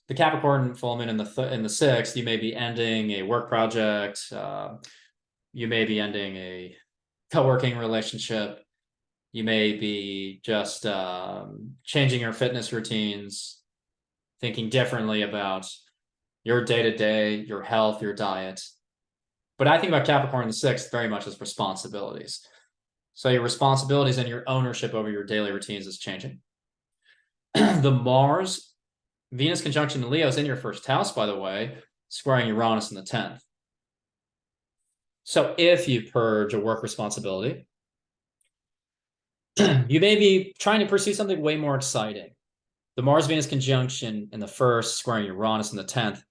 The Capricorn full moon in the 6th, you may be ending a work project. You may be ending a co-working relationship. You may be just changing your fitness routines, thinking differently about your day-to-day, your health, your diet. But I think about Capricorn in the 6th very much as responsibilities. So your responsibilities and your ownership over your daily routines is changing. The Mars, Venus conjunction in Leo is in your 1st house, by the way, squaring Uranus in the 10th. So if you purge a work responsibility, you may be trying to pursue something way more exciting. The Mars-Venus conjunction in the 1st, squaring Uranus in the 10th,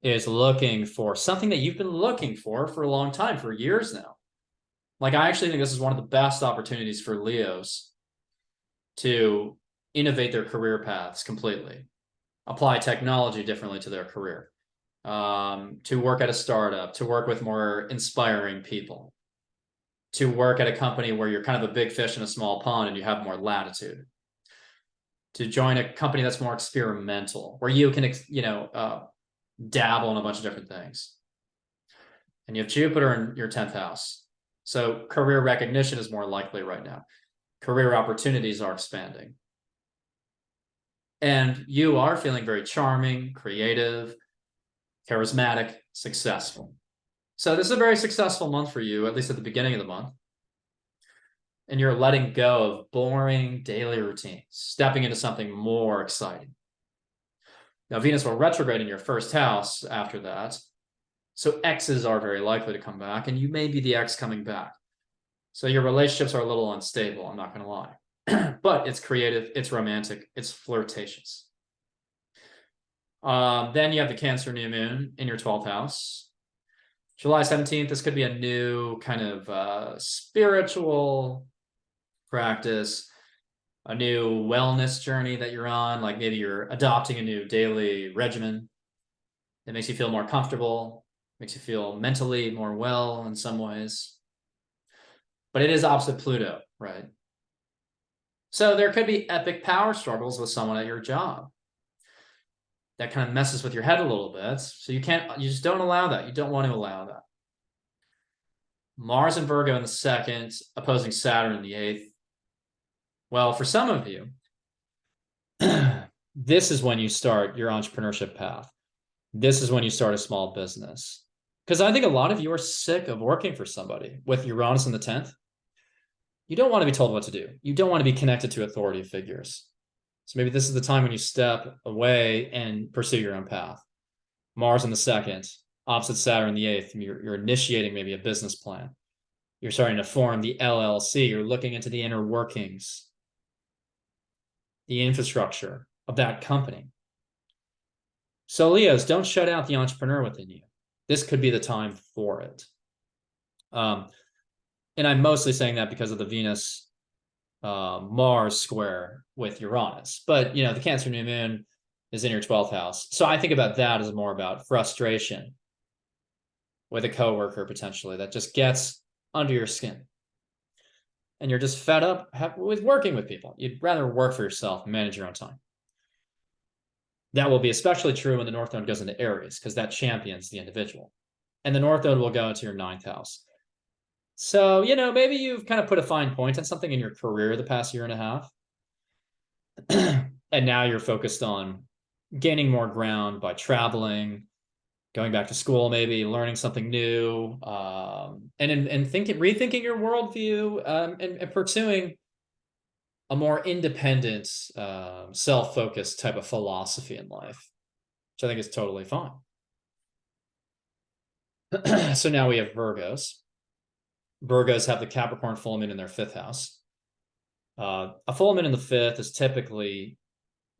is looking for something that you've been looking for a long time, for years now. Like, I actually think this is one of the best opportunities for Leos to innovate their career paths completely, apply technology differently to their career, to work at a startup, to work with more inspiring people, to work at a company where you're kind of a big fish in a small pond and you have more latitude, to join a company that's more experimental, where you can, dabble in a bunch of different things. And you have Jupiter in your 10th house. So career recognition is more likely right now. Career opportunities are expanding. And you are feeling very charming, creative, charismatic, successful. So this is a very successful month for you, at least at the beginning of the month. And you're letting go of boring daily routines, stepping into something more exciting. Now, Venus will retrograde in your 1st house after that. So exes are very likely to come back, and you may be the ex coming back. So your relationships are a little unstable, I'm not going to lie. But it's creative, it's romantic, it's flirtatious. Then you have the Cancer new moon in your 12th house. July 17th, this could be a new kind of spiritual practice, a new wellness journey that you're on. Like maybe you're adopting a new daily regimen that makes you feel more comfortable, makes you feel mentally more well in some ways. But it is opposite Pluto, right? So there could be epic power struggles with someone at your job. That kind of messes with your head a little bit. So you just don't allow that. You don't want to allow that. Mars and Virgo in the 2nd, opposing Saturn in the 8th. Well, for some of you, this is when you start your entrepreneurship path. This is when you start a small business. Because I think a lot of you are sick of working for somebody. With Uranus in the 10th, you don't want to be told what to do. You don't want to be connected to authority figures. So maybe this is the time when you step away and pursue your own path. Mars in the 2nd, opposite Saturn in the 8th, you're initiating maybe a business plan. You're starting to form the LLC. You're looking into the inner workings, the infrastructure of that company. So Leos, don't shut out the entrepreneur within you. This could be the time for it. And I'm mostly saying that because of the Venus Mars square with Uranus. But, the Cancer new moon is in your 12th house. So I think about that as more about frustration with a coworker potentially that just gets under your skin. And you're just fed up with working with people. You'd rather work for yourself and manage your own time. That will be especially true when the North Node goes into Aries, because that champions the individual. And the North Node will go into your 9th house. So, maybe you've kind of put a fine point on something in your career the past year and a half. And now you're focused on gaining more ground by traveling, going back to school, maybe learning something new, and rethinking your worldview, and pursuing a more independent, self-focused type of philosophy in life, which I think is totally fine. So now we have Virgos. Virgos have the Capricorn full moon in their 5th house. A full moon in the 5th is typically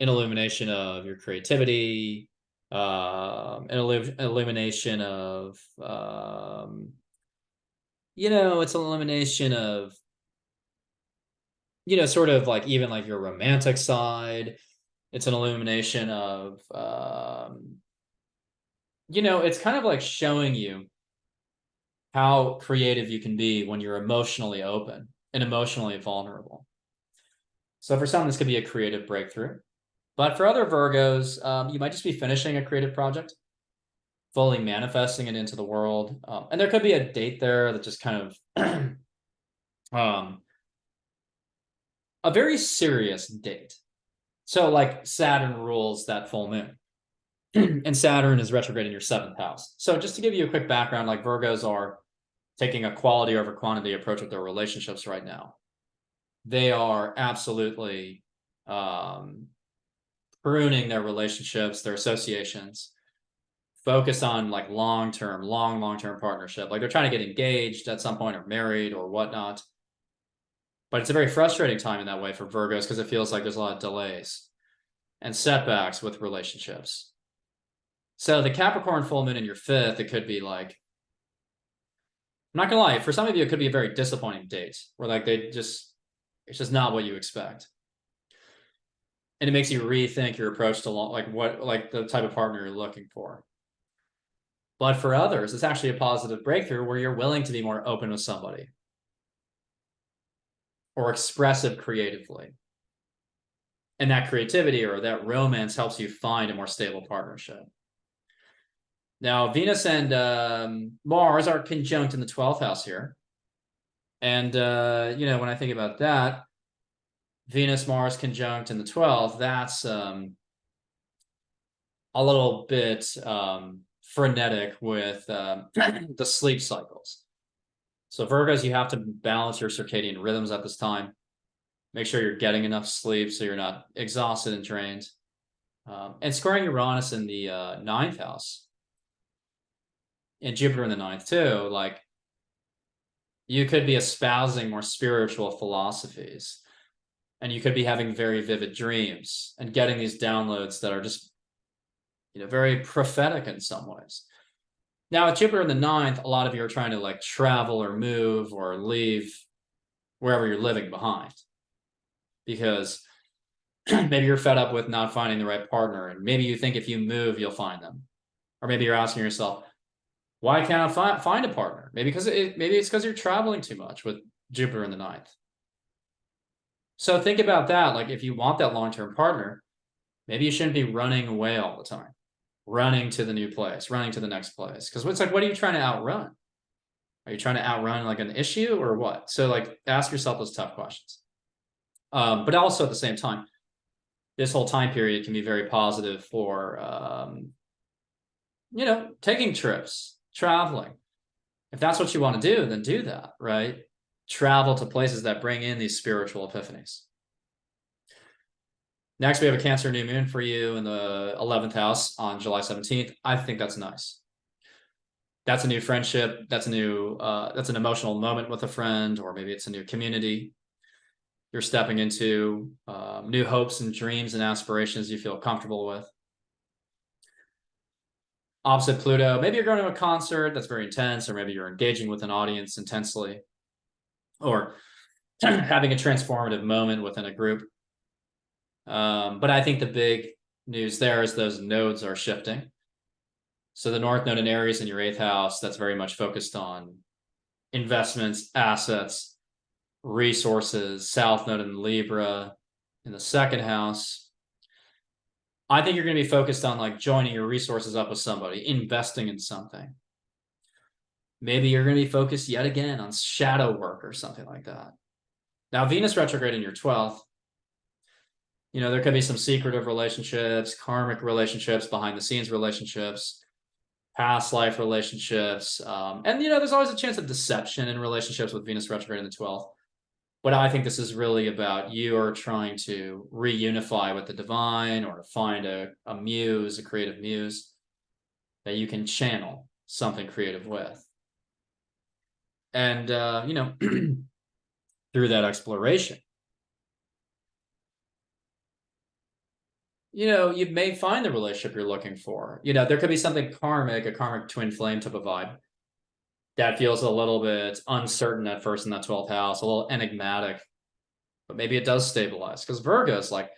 an illumination of your creativity, an illumination of, it's an illumination of, sort of like even like your romantic side. It's an illumination of, it's kind of like showing you how creative you can be when you're emotionally open and emotionally vulnerable. So for some, this could be a creative breakthrough. But for other Virgos, you might just be finishing a creative project, fully manifesting it into the world. And there could be a date there that just kind of a very serious date. So like Saturn rules that full moon. and Saturn is retrograde in your 7th house. So just to give you a quick background, like Virgos are taking a quality over quantity approach with their relationships right now. They are absolutely pruning their relationships, their associations, focus on like long-term partnership. Like they're trying to get engaged at some point or married or whatnot. But it's a very frustrating time in that way for Virgos because it feels like there's a lot of delays and setbacks with relationships. So the Capricorn full moon in your 5th, it could be like, I'm not gonna lie, for some of you, it could be a very disappointing date where like it's just not what you expect. And it makes you rethink your approach to like the type of partner you're looking for. But for others, it's actually a positive breakthrough where you're willing to be more open with somebody or expressive creatively. And that creativity or that romance helps you find a more stable partnership. Now, Venus and Mars are conjunct in the 12th house here. And, when I think about that, Venus, Mars conjunct in the 12th, that's a little bit frenetic with the sleep cycles. So Virgos, you have to balance your circadian rhythms at this time. Make sure you're getting enough sleep so you're not exhausted and drained. And squaring Uranus in the 9th house and Jupiter in the 9th too, like you could be espousing more spiritual philosophies and you could be having very vivid dreams and getting these downloads that are just, very prophetic in some ways. Now, with Jupiter in the 9th, a lot of you are trying to like travel or move or leave wherever you're living behind because maybe you're fed up with not finding the right partner and maybe you think if you move, you'll find them. Or maybe you're asking yourself, why can't I find a partner? Maybe it's because you're traveling too much with Jupiter in the 9th. So think about that. Like if you want that long-term partner, maybe you shouldn't be running away all the time, running to the new place, running to the next place. Because it's like, what are you trying to outrun? Are you trying to outrun like an issue or what? So like ask yourself those tough questions. But also at the same time, this whole time period can be very positive for, taking trips, traveling. If that's what you want to do, then do that, right? Travel to places that bring in these spiritual epiphanies. Next, we have a Cancer new moon for you in the 11th house on July 17th. I think that's nice. That's a new friendship. That's an emotional moment with a friend, or maybe it's a new community. You're stepping into new hopes and dreams and aspirations you feel comfortable with. Opposite Pluto, maybe you're going to a concert that's very intense, or maybe you're engaging with an audience intensely, or having a transformative moment within a group. But I think the big news there is those nodes are shifting. So the North Node in Aries in your 8th house, that's very much focused on investments, assets, resources. South Node in Libra in the 2nd house. I think you're going to be focused on like joining your resources up with somebody, investing in something. Maybe you're going to be focused yet again on shadow work or something like that. Now, Venus retrograde in your 12th, there could be some secretive relationships, karmic relationships, behind the scenes relationships, past life relationships. And, there's always a chance of deception in relationships with Venus retrograde in the 12th. But I think this is really about you are trying to reunify with the divine or to find a muse, a creative muse that you can channel something creative with. And, through that exploration, you may find the relationship you're looking for. There could be something karmic, a karmic twin flame type of vibe that feels a little bit uncertain at first in that 12th house, a little enigmatic, but maybe it does stabilize. Because Virgo is like,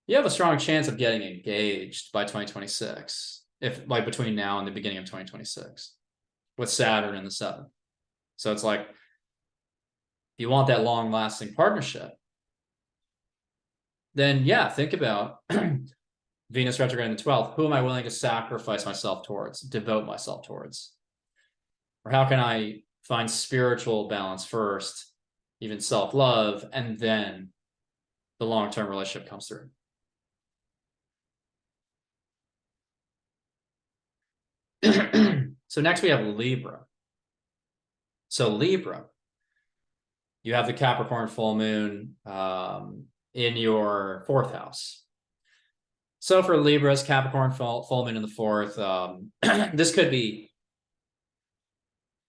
you have a strong chance of getting engaged by 2026, if like between now and the beginning of 2026, with Saturn in the 7th. So it's like, if you want that long-lasting partnership, then yeah, think about Venus retrograde in the 12th. Who am I willing to sacrifice myself towards, devote myself towards? Or how can I find spiritual balance first, even self-love, and then the long-term relationship comes through? So next we have Libra. So Libra, you have the Capricorn full moon in your 4th house. So for Libras, Capricorn full moon in the 4th, this could be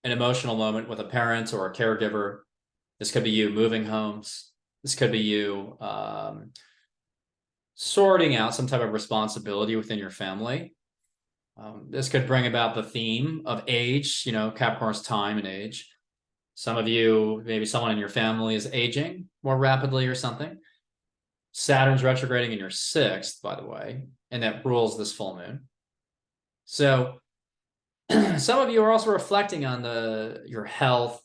an emotional moment with a parent or a caregiver. This could be you moving homes. This could be you sorting out some type of responsibility within your family. This could bring about the theme of age, Capricorn's time and age. Some of you, maybe someone in your family is aging more rapidly or something. Saturn's retrograding in your 6th, by the way, and that rules this full moon. So some of you are also reflecting on your health,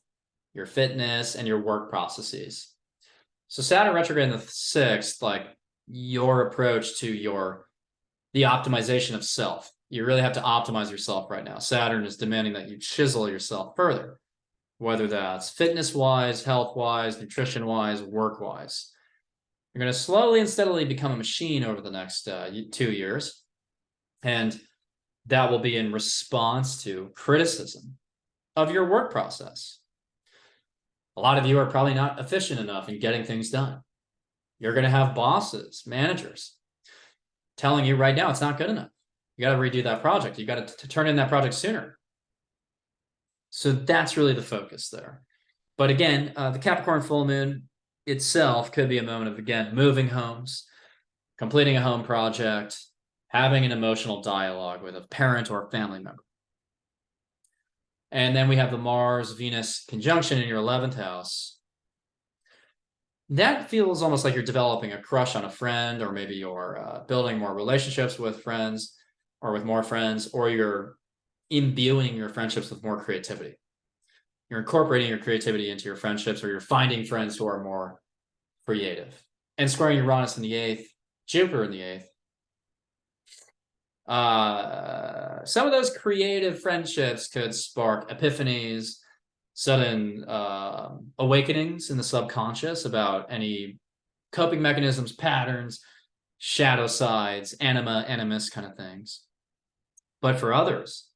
your fitness, and your work processes. So Saturn retrograde in the 6th, like your approach to the optimization of self. You really have to optimize yourself right now. Saturn is demanding that you chisel yourself further, whether that's fitness-wise, health-wise, nutrition-wise, work-wise. You're going to slowly and steadily become a machine over the next 2 years. And that will be in response to criticism of your work process. A lot of you are probably not efficient enough in getting things done. You're going to have bosses, managers telling you right now it's not good enough. You got to redo that project. You got to turn in that project sooner. So that's really the focus there. But again, the Capricorn full moon itself could be a moment of, again, moving homes, completing a home project, having an emotional dialogue with a parent or family member. And then we have the Mars-Venus conjunction in your 11th house. That feels almost like you're developing a crush on a friend, or maybe you're building more relationships with friends or with more friends, or you're imbuing your friendships with more creativity. You're incorporating your creativity into your friendships, or you're finding friends who are more creative. And squaring Uranus in the 8th, Jupiter in the 8th. Some of those creative friendships could spark epiphanies, sudden awakenings in the subconscious about any coping mechanisms, patterns, shadow sides, anima, animus kind of things. But for others,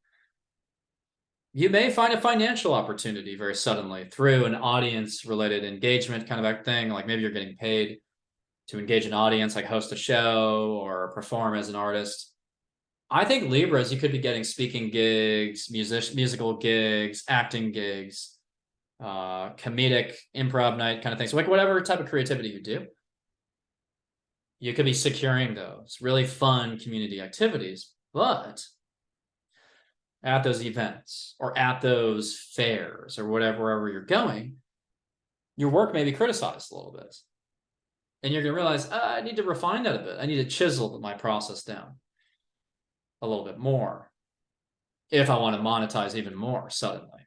you may find a financial opportunity very suddenly through an audience-related engagement kind of thing. Like maybe you're getting paid to engage an audience, like host a show or perform as an artist. I think Libras, you could be getting speaking gigs, musical gigs, acting gigs, comedic improv night kind of things. So like whatever type of creativity you do, you could be securing those really fun community activities. But at those events or at those fairs or wherever you're going, your work may be criticized a little bit. And you're going to realize, I need to refine that a bit. I need to chisel my process down a little bit more if I want to monetize even more suddenly.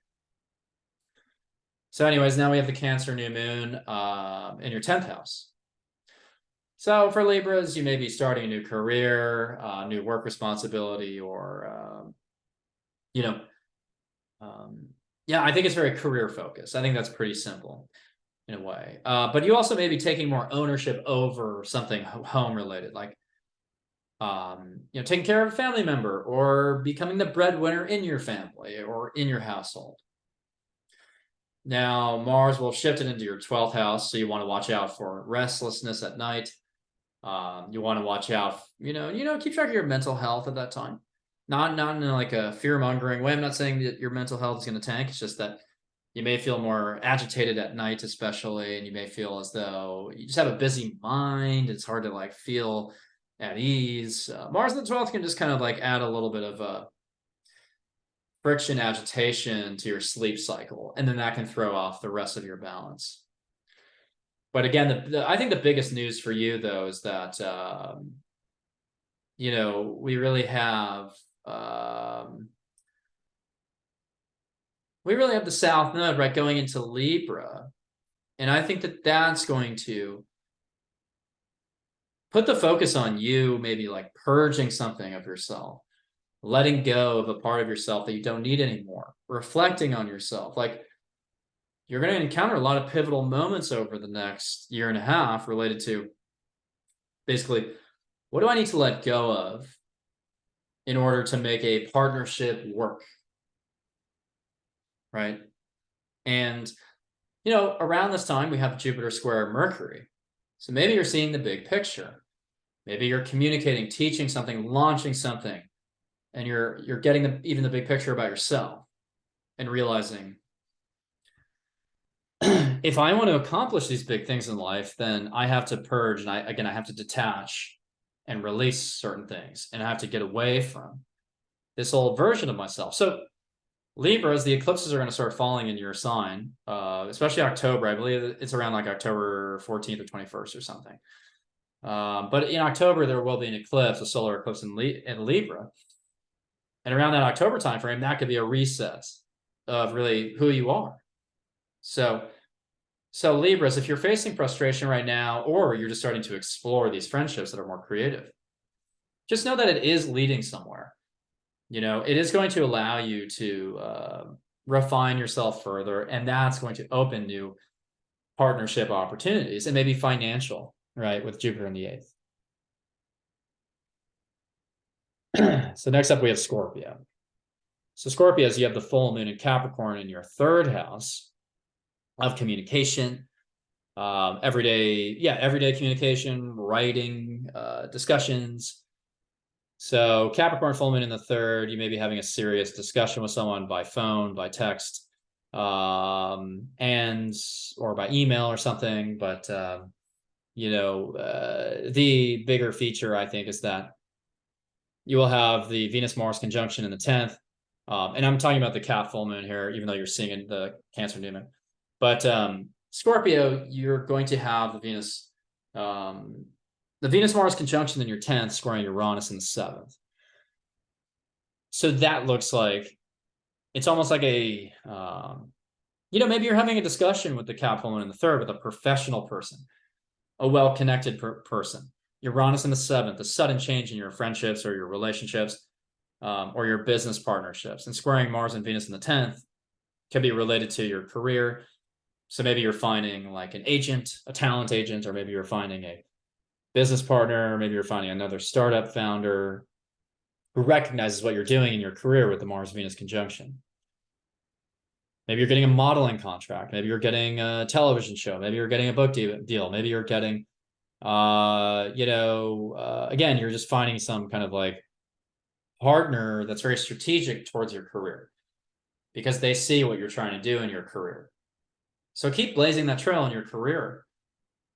So anyways, now we have the Cancer new moon in your 10th house. So for Libras, you may be starting a new career, new work responsibility, or, yeah, I think it's very career focused. I think that's pretty simple in a way. But you also may be taking more ownership over something home related, like taking care of a family member or becoming the breadwinner in your family or in your household. Now, Mars will shift it into your 12th house, so you want to watch out for restlessness at night. You want to watch out, keep track of your mental health at that time. Not in like a fear-mongering way. I'm not saying that your mental health is going to tank. It's just that you may feel more agitated at night, especially, and you may feel as though you just have a busy mind. It's hard to feel at ease. Mars in the 12th can just kind of add a little bit of friction, agitation to your sleep cycle, and then that can throw off the rest of your balance. But again, I think the biggest news for you, though, is that we really have the South Node, right, going into Libra, and I think that that's going to put the focus on you, maybe purging something of yourself, letting go of a part of yourself that you don't need anymore, reflecting on yourself. You're going to encounter a lot of pivotal moments over the next year and a half related to basically, what do I need to let go of in order to make a partnership work, right? And, you know, around this time, we have Jupiter square Mercury. So maybe you're seeing the big picture. Maybe you're communicating, teaching something, launching something, and you're getting even the big picture about yourself and realizing, if I want to accomplish these big things in life, then I have to purge, and I have to detach and release certain things, and I have to get away from this old version of myself. So Libras, the eclipses are going to start falling in your sign, especially October. I believe it's around like October 14th or 21st or something. But in October, there will be an eclipse, a solar eclipse in Libra. And around that October timeframe, that could be a reset of really who you are. So Libras, if you're facing frustration right now, or you're just starting to explore these friendships that are more creative, just know that it is leading somewhere. You know, it is going to allow you to refine yourself further, and that's going to open new partnership opportunities and maybe financial, right, with Jupiter in the 8th. So next up, we have Scorpio. So Scorpios, you have the full moon in Capricorn in your 3rd house of communication, everyday communication, writing, discussions. So Capricorn full moon in the 3rd, you may be having a serious discussion with someone by phone, by text, or by email or something. But the bigger feature, I think, is that you will have the Venus-Mars conjunction in the 10th. And I'm talking about the Cap full moon here, even though you're seeing the Cancer new moon. But Scorpio, you're going to have the Venus-Mars conjunction in your 10th, squaring Uranus in the 7th. So that looks like, it's almost like maybe you're having a discussion with the Cap full moon in the 3rd with a professional person, a well-connected person. Uranus in the 7th, a sudden change in your friendships or your relationships, or your business partnerships. And squaring Mars and Venus in the 10th can be related to your career. So maybe you're finding like an agent, a talent agent, or maybe you're finding a business partner, or maybe you're finding another startup founder who recognizes what you're doing in your career with the Mars-Venus conjunction. Maybe you're getting a modeling contract. Maybe you're getting a television show. Maybe you're getting a book deal. Maybe you're getting, again, you're just finding some kind of like partner that's very strategic towards your career because they see what you're trying to do in your career. So keep blazing that trail in your career.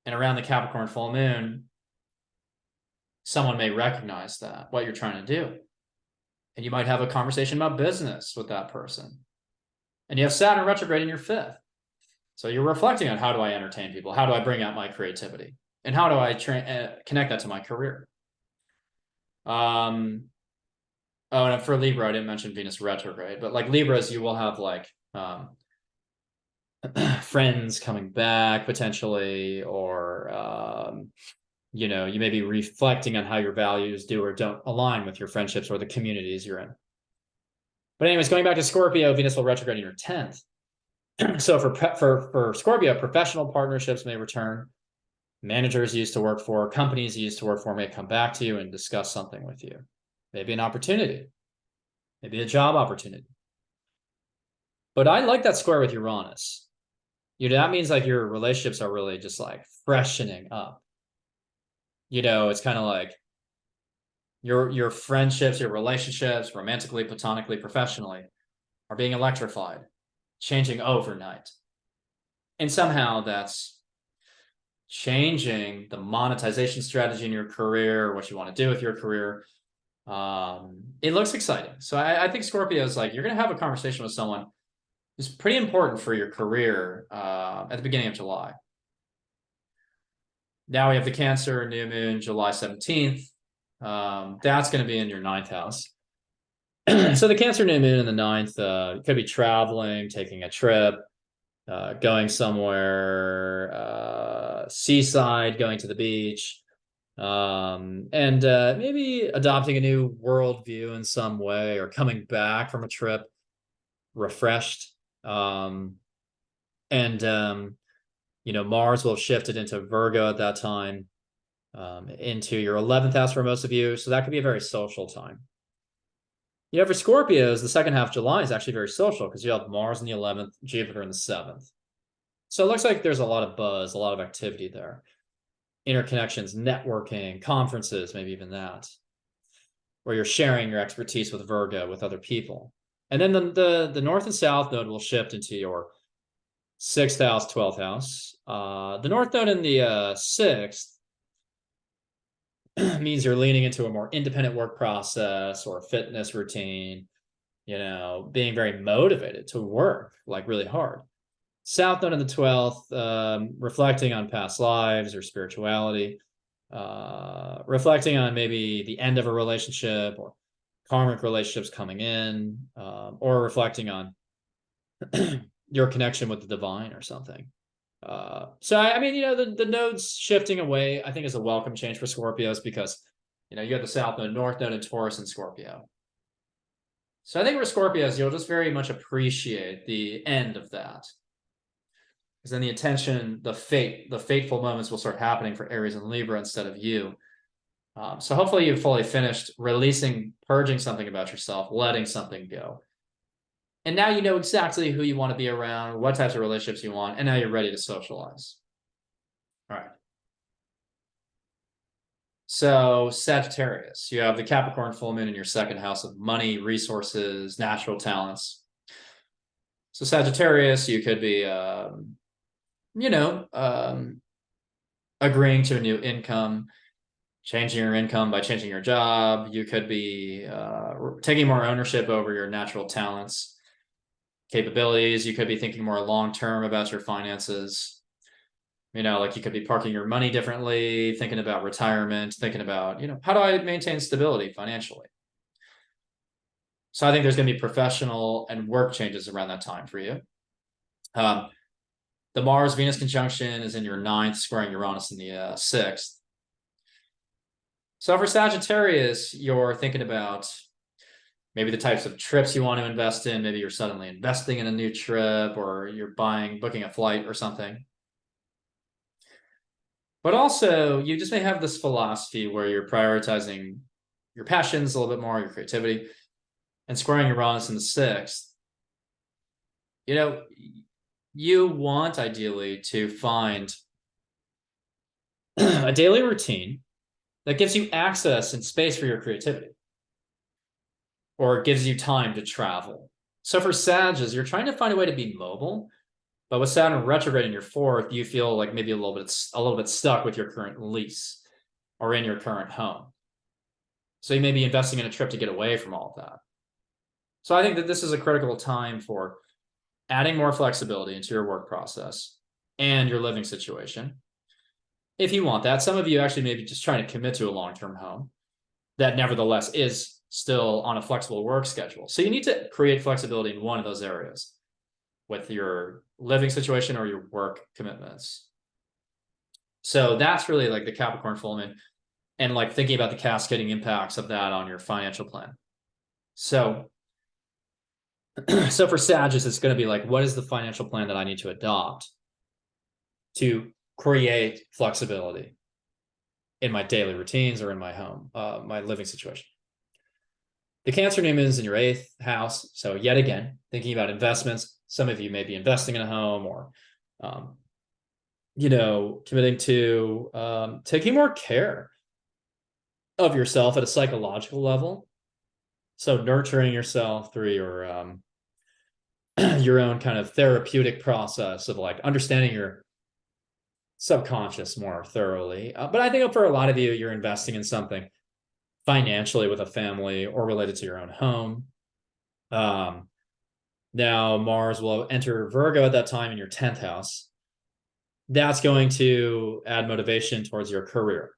And around the Capricorn full moon, someone may recognize that, what you're trying to do. And you might have a conversation about business with that person. And you have Saturn retrograde in your 5th. So you're reflecting on, how do I entertain people? How do I bring out my creativity? And how do I connect that to my career? And for Libra, I didn't mention Venus retrograde, but like Libras, you will have like friends coming back potentially, or you may be reflecting on how your values do or don't align with your friendships or the communities you're in. But anyways, going back to Scorpio, Venus will retrograde in your 10th. So for Scorpio, professional partnerships may return. Managers you used to work for, companies you used to work for may come back to you and discuss something with you. Maybe an opportunity, maybe a job opportunity. But I like that square with Uranus. That means like your relationships are really just like freshening up. It's kind of like your friendships, your relationships, romantically, platonically, professionally, are being electrified, changing overnight. And somehow that's changing the monetization strategy in your career, what you want to do with your career. It looks exciting. So I think Scorpio is like, you're going to have a conversation with someone who's pretty important for your career at the beginning of July. Now we have the Cancer new moon, July 17th. That's going to be in your 9th house. So the Cancer new moon in the 9th could be traveling, taking a trip, going somewhere, seaside, going to the beach, and maybe adopting a new worldview in some way, or coming back from a trip refreshed. Mars will have shifted into Virgo at that time, into your 11th house for most of you. So that could be a very social time. For Scorpios, the second half of July is actually very social because you have Mars in the 11th, Jupiter in the 7th. So it looks like there's a lot of buzz, a lot of activity there. Interconnections, networking, conferences, maybe even that, where you're sharing your expertise with Virgo, with other people. And then the North and South node will shift into your 6th house, 12th house. The North node in the 6th means you're leaning into a more independent work process or a fitness routine, being very motivated to work like really hard. South node in the 12th, reflecting on past lives or spirituality, reflecting on maybe the end of a relationship or karmic relationships coming in, or reflecting on your connection with the divine or something. So I mean, the nodes shifting away, I think, is a welcome change for Scorpios because, you have the South node, North node, and Taurus and Scorpio. So I think for Scorpios, you'll just very much appreciate the end of that. Because then the attention, the fateful moments will start happening for Aries and Libra instead of you. So hopefully you've fully finished releasing, purging something about yourself, letting something go. And now you know exactly who you want to be around, what types of relationships you want, and now you're ready to socialize. All right. So Sagittarius, you have the Capricorn full moon in your second house of money, resources, natural talents. So Sagittarius, you could be, agreeing to a new income, changing your income by changing your job. You could be taking more ownership over your natural talents, capabilities. You could be thinking more long-term about your finances. Like you could be parking your money differently, thinking about retirement, thinking about, how do I maintain stability financially? So I think there's going to be professional and work changes around that time for you. The Mars-Venus conjunction is in your 9th, squaring Uranus in the 6th. So for Sagittarius, you're thinking about maybe the types of trips you want to invest in. Maybe you're suddenly investing in a new trip, or you're booking a flight or something. But also, you just may have this philosophy where you're prioritizing your passions a little bit more, your creativity, and squaring Uranus in the 6th. You want ideally to find a daily routine that gives you access and space for your creativity, or gives you time to travel. So for Sagittarius, you're trying to find a way to be mobile, but with Saturn retrograde in your 4th, you feel like maybe a little bit stuck with your current lease or in your current home. So you may be investing in a trip to get away from all of that. So I think that this is a critical time for adding more flexibility into your work process and your living situation. If you want that, some of you actually may be just trying to commit to a long-term home that nevertheless is still on a flexible work schedule. So you need to create flexibility in one of those areas with your living situation or your work commitments. So that's really like the Capricorn full moon, and like thinking about the cascading impacts of that on your financial plan. So for Sagittarius, it's going to be like, what is the financial plan that I need to adopt to create flexibility in my daily routines or in my home, my living situation? The Cancer new moon is in your 8th house. So yet again, thinking about investments. Some of you may be investing in a home, or, committing to taking more care of yourself at a psychological level. So nurturing yourself through your own kind of therapeutic process of like understanding your subconscious more thoroughly. But I think for a lot of you, you're investing in something financially with a family or related to your own home. Now Mars will enter Virgo at that time in your 10th house. That's going to add motivation towards your career.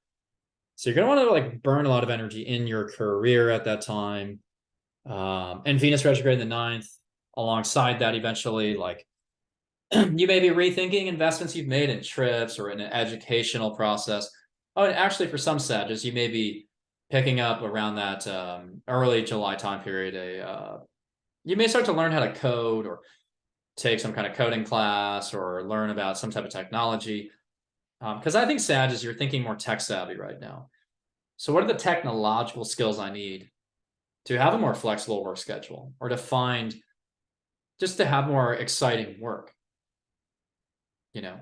So you're going to want to like burn a lot of energy in your career at that time. And Venus retrograde in the 9th alongside that eventually, like you may be rethinking investments you've made in trips or in an educational process. Oh, and actually for some Sagittarius, you may be picking up around that early July time period, you may start to learn how to code or take some kind of coding class or learn about some type of technology. Because I think Sagittarius, you're thinking more tech savvy right now. So what are the technological skills I need to have a more flexible work schedule, or to find, just to have more exciting work.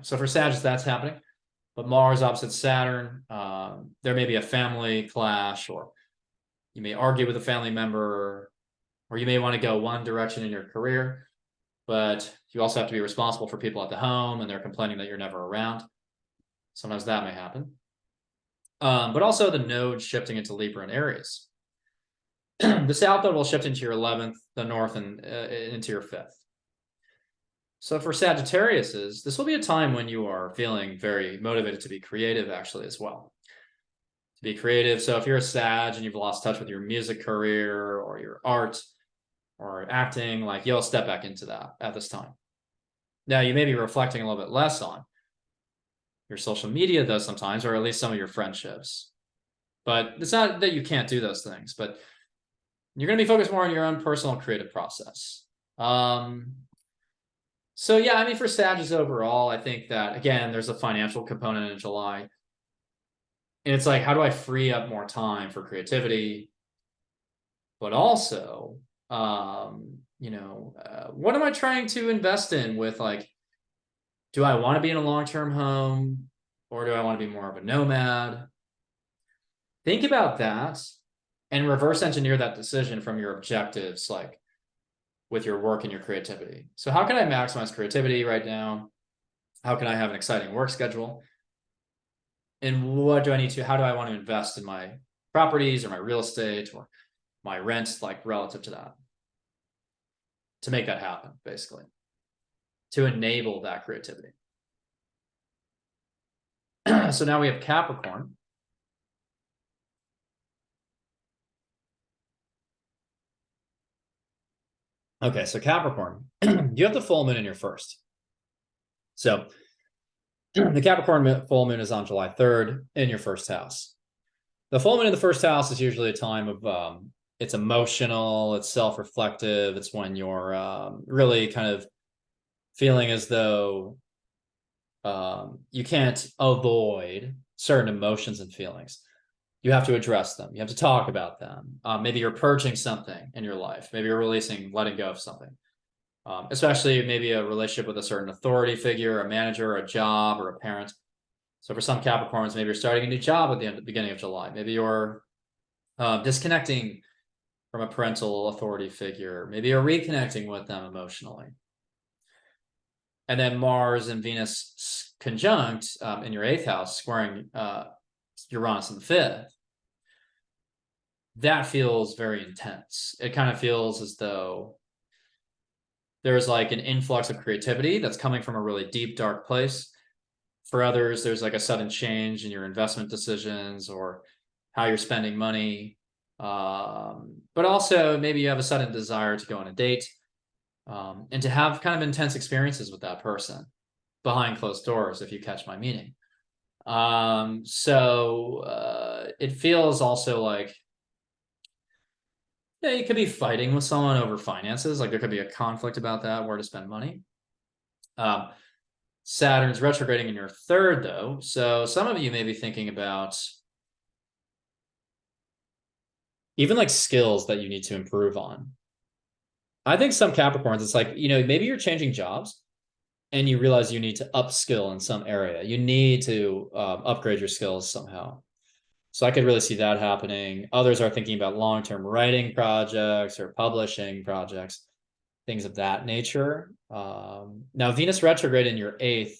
So for Sagittarius, that's happening. But Mars opposite Saturn, there may be a family clash, or you may argue with a family member, or you may want to go one direction in your career, but you also have to be responsible for people at the home and they're complaining that you're never around. Sometimes that may happen. But also the node shifting into Libra and Aries. The south node will shift into your 11th, the north and into your 5th. So for Sagittarius, this will be a time when you are feeling very motivated to be creative, actually, as well. To be creative. So if you're a Sag and you've lost touch with your music career or your art or acting, like, you'll step back into that at this time. Now, you may be reflecting a little bit less on your social media, though, sometimes, or at least some of your friendships. But it's not that you can't do those things, but you're going to be focused more on your own personal creative process. So yeah, I mean, for Sagittarius overall, I think that, again, there's a financial component in July. And it's like, how do I free up more time for creativity? But also, what am I trying to invest in with, like, do I want to be in a long-term home, or do I want to be more of a nomad? Think about that and reverse engineer that decision from your objectives, like with your work and your creativity. So how can I maximize creativity right now? How can I have an exciting work schedule? And what do I need to, how do I want to invest in my properties or my real estate or my rents, like, relative to that, to make that happen, basically, to enable that creativity. So now we have Capricorn. Okay, so Capricorn, you have the full moon in your first. So the Capricorn full moon is on July 3rd in your first house. The full moon in the first house is usually a time of, it's emotional, it's self-reflective. It's when you're really kind of feeling as though you can't avoid certain emotions and feelings. You have to address them. You have to talk about them. Maybe you're purging something in your life. Maybe you're releasing, letting go of something. Especially maybe a relationship with a certain authority figure, a manager, a job, or a parent. So for some Capricorns, maybe you're starting a new job at the beginning of July. Maybe you're disconnecting from a parental authority figure. Maybe you're reconnecting with them emotionally. And then Mars and Venus conjunct in your 8th house, squaring Uranus in the 5th. That feels very intense. It kind of feels as though there's like an influx of creativity that's coming from a really deep, dark place. For others, there's like a sudden change in your investment decisions or how you're spending money. But also maybe you have a sudden desire to go on a date and to have kind of intense experiences with that person behind closed doors, if you catch my meaning. It feels also like, yeah, you could be fighting with someone over finances. Like, there could be a conflict about that, where to spend money. Saturn's retrograding in your 3rd, though. So some of you may be thinking about even like skills that you need to improve on. I think some Capricorns, it's like, maybe you're changing jobs and you realize you need to upskill in some area. You need to upgrade your skills somehow. So I could really see that happening. Others are thinking about long-term writing projects or publishing projects, things of that nature. Now, Venus retrograde in your 8th,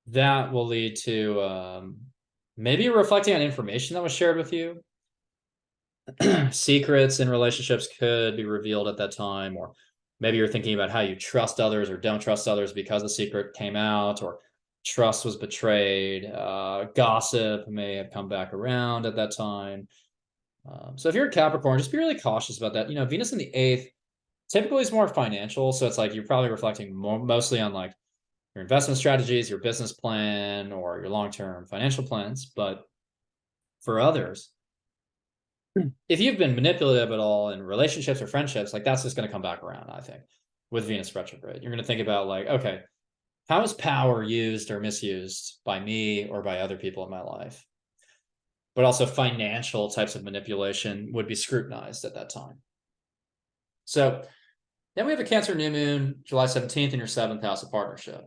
that will lead to maybe you're reflecting on information that was shared with you. Secrets in relationships could be revealed at that time, or maybe you're thinking about how you trust others or don't trust others because the secret came out, or trust was betrayed. Gossip may have come back around at that time. So if you're a Capricorn, just be really cautious about that. Venus in the 8th typically is more financial. So it's like you're probably reflecting mostly on like your investment strategies, your business plan, or your long-term financial plans. But for others, if you've been manipulative at all in relationships or friendships, like, that's just going to come back around, I think, with Venus retrograde. You're going to think about, like, okay, how is power used or misused by me or by other people in my life? but also financial types of manipulation would be scrutinized at that time. So then we have a Cancer new moon, July 17th in your 7th house of partnership.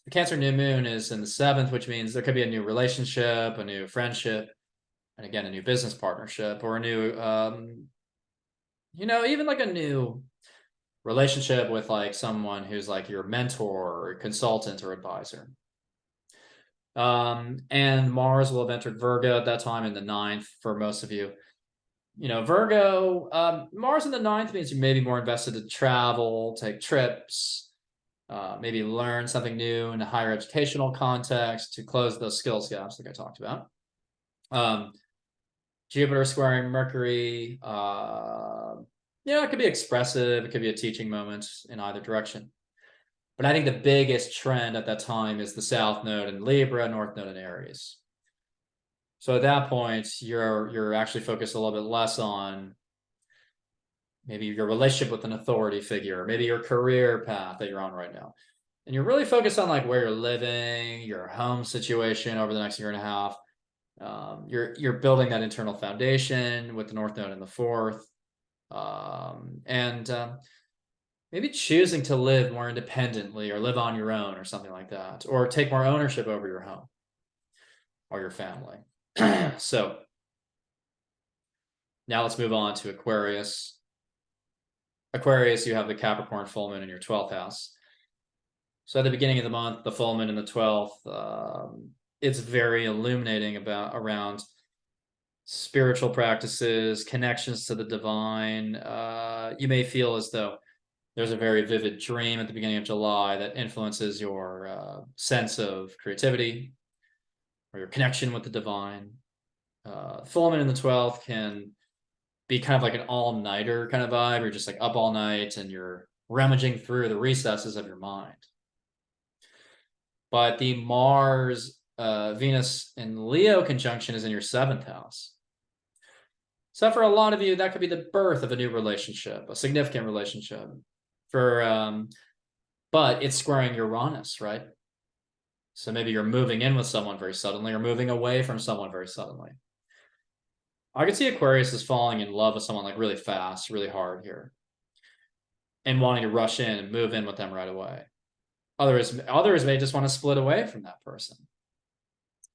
The Cancer new moon is in the 7th, which means there could be a new relationship, a new friendship, and again, a new business partnership, or a new, even like a new relationship with like someone who's like your mentor or consultant or advisor. And Mars will have entered Virgo at that time in the 9th for most of you. Virgo, Mars in the 9th means you may be more invested to travel, take trips, maybe learn something new in a higher educational context to close those skills gaps like I talked about. Jupiter squaring Mercury, it could be expressive, it could be a teaching moment in either direction. But I think the biggest trend at that time is the South Node in Libra, North Node in Aries. So at that point, you're actually focused a little bit less on maybe your relationship with an authority figure, maybe your career path that you're on right now. And you're really focused on like where you're living, your home situation over the next year and a half. You're building that internal foundation with the North Node in the 4th. Maybe choosing to live more independently or live on your own or something like that, or take more ownership over your home or your family. So now let's move on to Aquarius. Aquarius, you have the Capricorn full moon in your 12th house. So at the beginning of the month, the full moon in the 12th, it's very illuminating around spiritual practices, connections to the divine. You may feel as though there's a very vivid dream at the beginning of July that influences your sense of creativity or your connection with the divine. Full moon in the 12th can be kind of like an all-nighter kind of vibe. You're just like up all night and you're rummaging through the recesses of your mind. But the Mars Venus in Leo conjunction is in your 7th house. So for a lot of you, that could be the birth of a new relationship, a significant relationship. But it's squaring Uranus, right? So maybe you're moving in with someone very suddenly or moving away from someone very suddenly. I could see Aquarius is falling in love with someone like really fast, really hard here, and wanting to rush in and move in with them right away. Others may just want to split away from that person.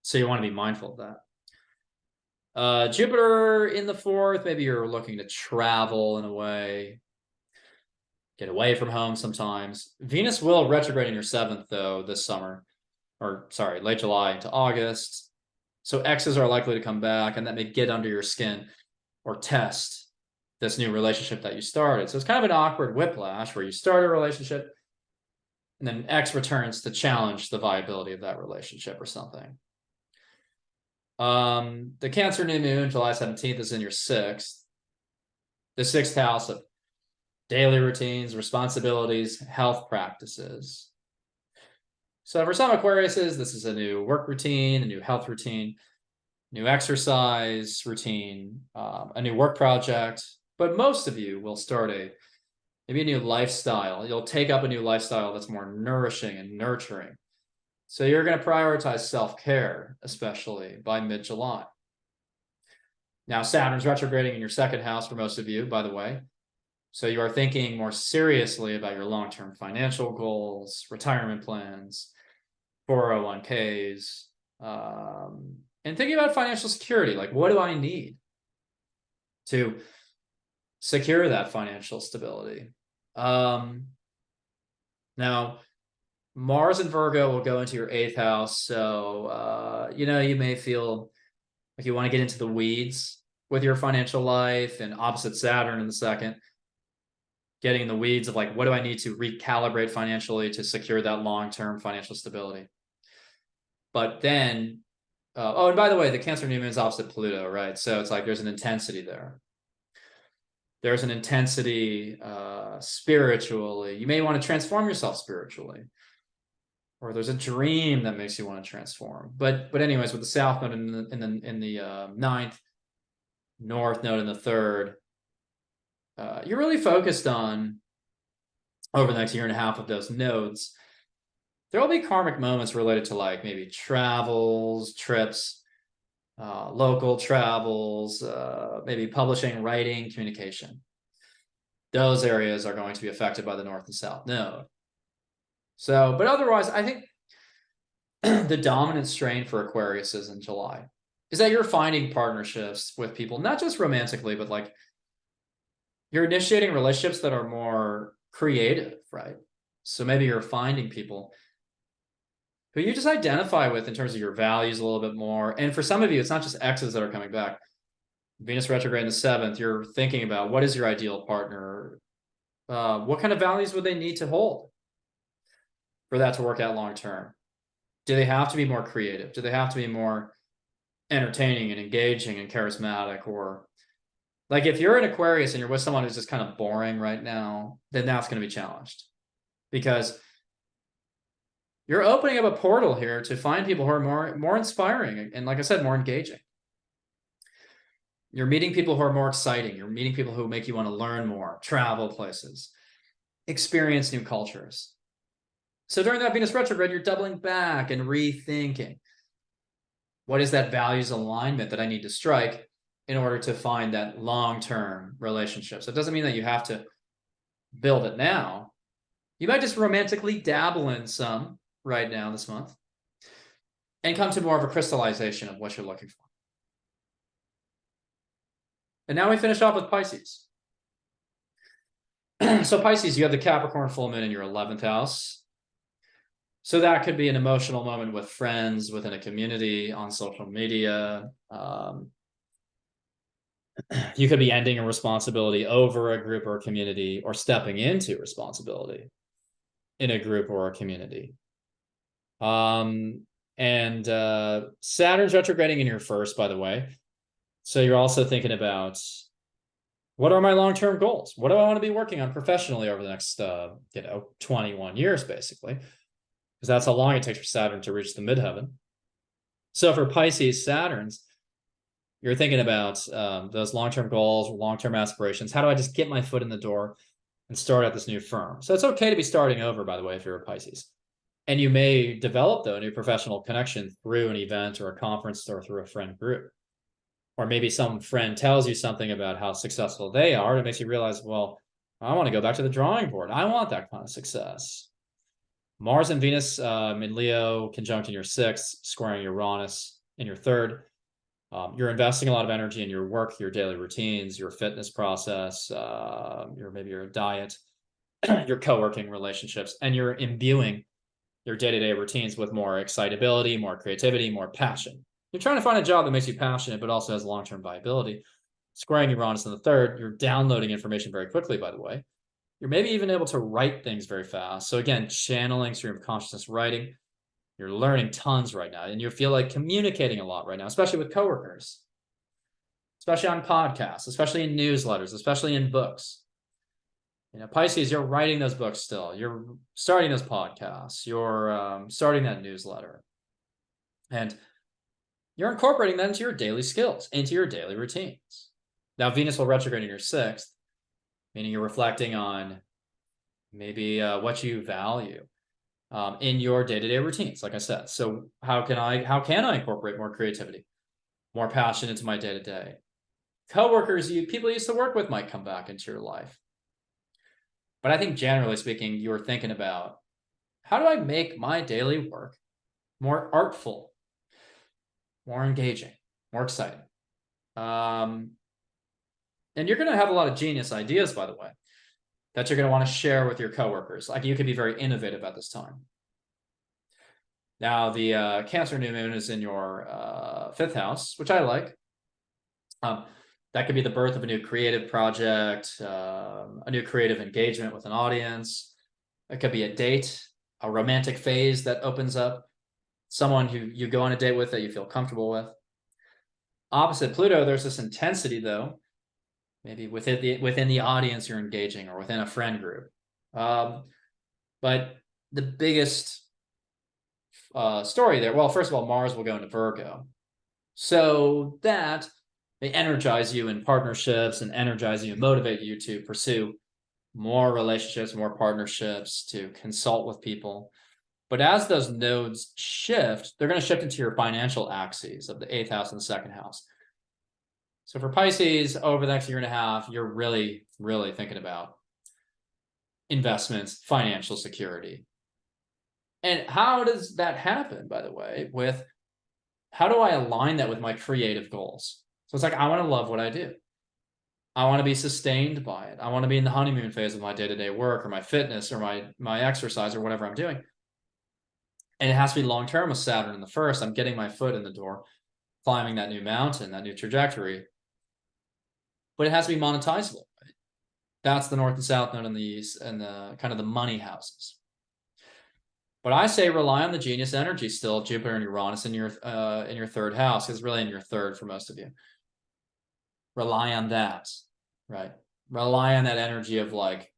So you want to be mindful of that. Jupiter in the 4th, maybe you're looking to travel in a way, get away from home sometimes. Venus will retrograde in your 7th, though, this summer, late July into August. So exes are likely to come back, and that may get under your skin or test this new relationship that you started. So it's kind of an awkward whiplash where you start a relationship, and then X returns to challenge the viability of that relationship or something. The Cancer new moon, July 17th, is in your 6th. The 6th house of daily routines, responsibilities, health practices. So for some Aquariuses, this is a new work routine, a new health routine, new exercise routine, a new work project. But most of you will start maybe a new lifestyle. You'll take up a new lifestyle that's more nourishing and nurturing. So you're going to prioritize self-care, especially by mid-July. Now, Saturn's retrograding in your 2nd house for most of you, by the way. So you are thinking more seriously about your long-term financial goals, retirement plans, 401ks, and thinking about financial security. Like, what do I need to secure that financial stability? Now, Mars and Virgo will go into your 8th house. So, you may feel like you want to get into the weeds with your financial life, and opposite Saturn in the 2nd, getting in the weeds of like, what do I need to recalibrate financially to secure that long-term financial stability? But then, and by the way, the Cancer new moon is opposite Pluto, right? So it's like there's an intensity there. There's an intensity spiritually. You may want to transform yourself spiritually. Or there's a dream that makes you want to transform. But anyways, with the South Node in the 9th, North Node in the 3rd, you're really focused on, over the next year and a half of those nodes, there will be karmic moments related to like maybe travels, trips, local travels, maybe publishing, writing, communication. Those areas are going to be affected by the North and South Node. So, but otherwise, I think the dominant strain for Aquarius is in July is that you're finding partnerships with people, not just romantically, but like you're initiating relationships that are more creative, right? So maybe you're finding people who you just identify with in terms of your values a little bit more. And for some of you, it's not just exes that are coming back. Venus retrograde in the 7th, you're thinking about what is your ideal partner? What kind of values would they need to hold for that to work out long term? Do they have to be more creative? Do they have to be more entertaining and engaging and charismatic? Or like if you're an Aquarius and you're with someone who's just kind of boring right now, then that's going to be challenged because you're opening up a portal here to find people who are more inspiring and, like I said, more engaging. You're meeting people who are more exciting. You're meeting people who make you want to learn more, travel places, experience new cultures. So during that Venus retrograde, you're doubling back and rethinking. What is that values alignment that I need to strike in order to find that long-term relationship? So it doesn't mean that you have to build it now. You might just romantically dabble in some right now this month and come to more of a crystallization of what you're looking for. And now we finish off with Pisces. So Pisces, you have the Capricorn full moon in your 11th house. So that could be an emotional moment with friends, within a community, on social media. You could be ending a responsibility over a group or a community, or stepping into responsibility in a group or a community. And Saturn's retrograding in your first, by the way. So you're also thinking about, what are my long-term goals? What do I want to be working on professionally over the next, 21 years, basically? Because that's how long it takes for Saturn to reach the midheaven. So for Pisces, Saturn's, you're thinking about those long-term goals, long-term aspirations. How do I just get my foot in the door and start at this new firm? So it's okay to be starting over, by the way, if you're a Pisces. And you may develop, though, a new professional connection through an event or a conference or through a friend group. Or maybe some friend tells you something about how successful they are, and it makes you realize, well, I want to go back to the drawing board. I want that kind of success. Mars and Venus in Leo, conjunct in your 6th, squaring Uranus in your 3rd. You're investing a lot of energy in your work, your daily routines, your fitness process, maybe your diet, your co-working relationships, and you're imbuing your day-to-day routines with more excitability, more creativity, more passion. You're trying to find a job that makes you passionate, but also has long-term viability. Squaring Uranus in the 3rd, you're downloading information very quickly, by the way. You're maybe even able to write things very fast. So again, channeling stream of consciousness writing. You're learning tons right now, and you feel like communicating a lot right now, especially with coworkers, especially on podcasts, especially in newsletters, especially in books. Pisces, you're writing those books still. You're starting those podcasts. You're starting that newsletter. And you're incorporating that into your daily skills, into your daily routines. Now, Venus will retrograde in your 6th, meaning you're reflecting on maybe what you value in your day-to-day routines, like I said. So how can I incorporate more creativity, more passion into my day-to-day? Coworkers, people you used to work with might come back into your life. But I think generally speaking, you're thinking about, how do I make my daily work more artful, more engaging, more exciting? And you're going to have a lot of genius ideas, by the way, that you're going to want to share with your coworkers. Like, you could be very innovative at this time. Now, the Cancer new moon is in your 5th house, which I like. That could be the birth of a new creative project, a new creative engagement with an audience. It could be a date, a romantic phase that opens up, someone who you go on a date with that you feel comfortable with. Opposite Pluto, there's this intensity, though, maybe within the audience you're engaging, or within a friend group. But the biggest story there, well, first of all, Mars will go into Virgo. So that may energize you in partnerships and energize you and motivate you to pursue more relationships, more partnerships, to consult with people. But as those nodes shift, they're going to shift into your financial axes of the 8th house and the 2nd house. So for Pisces, over the next year and a half, you're really, really thinking about investments, financial security. And how does that happen, by the way, with how do I align that with my creative goals? So it's like, I want to love what I do. I want to be sustained by it. I want to be in the honeymoon phase of my day-to-day work or my fitness or my exercise or whatever I'm doing. And it has to be long-term with Saturn in the first. I'm getting my foot in the door, climbing that new mountain, that new trajectory. But it has to be monetizable, right? That's the north and south node in the east and the kind of the money houses. But I say rely on the genius energy still, Jupiter and Uranus in your 3rd house, because really in your 3rd for most of you. Rely on that, right? Rely on that energy of like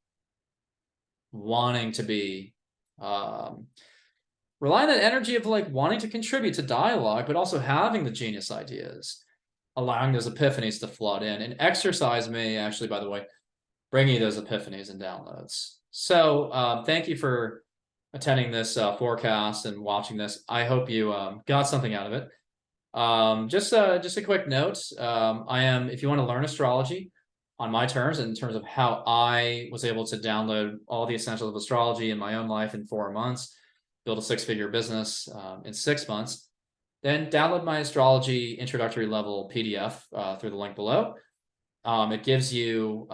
wanting to be, rely on that energy of like wanting to contribute to dialogue, but also having the genius ideas, allowing those epiphanies to flood in. And exercise may actually, by the way, bring you those epiphanies and downloads. So thank you for attending this forecast and watching this. I hope you got something out of it. Just a quick note. If you want to learn astrology on my terms, in terms of how I was able to download all the essentials of astrology in my own life in 4 months, build a 6-figure business in 6 months, then download my astrology introductory level PDF through the link below. It gives you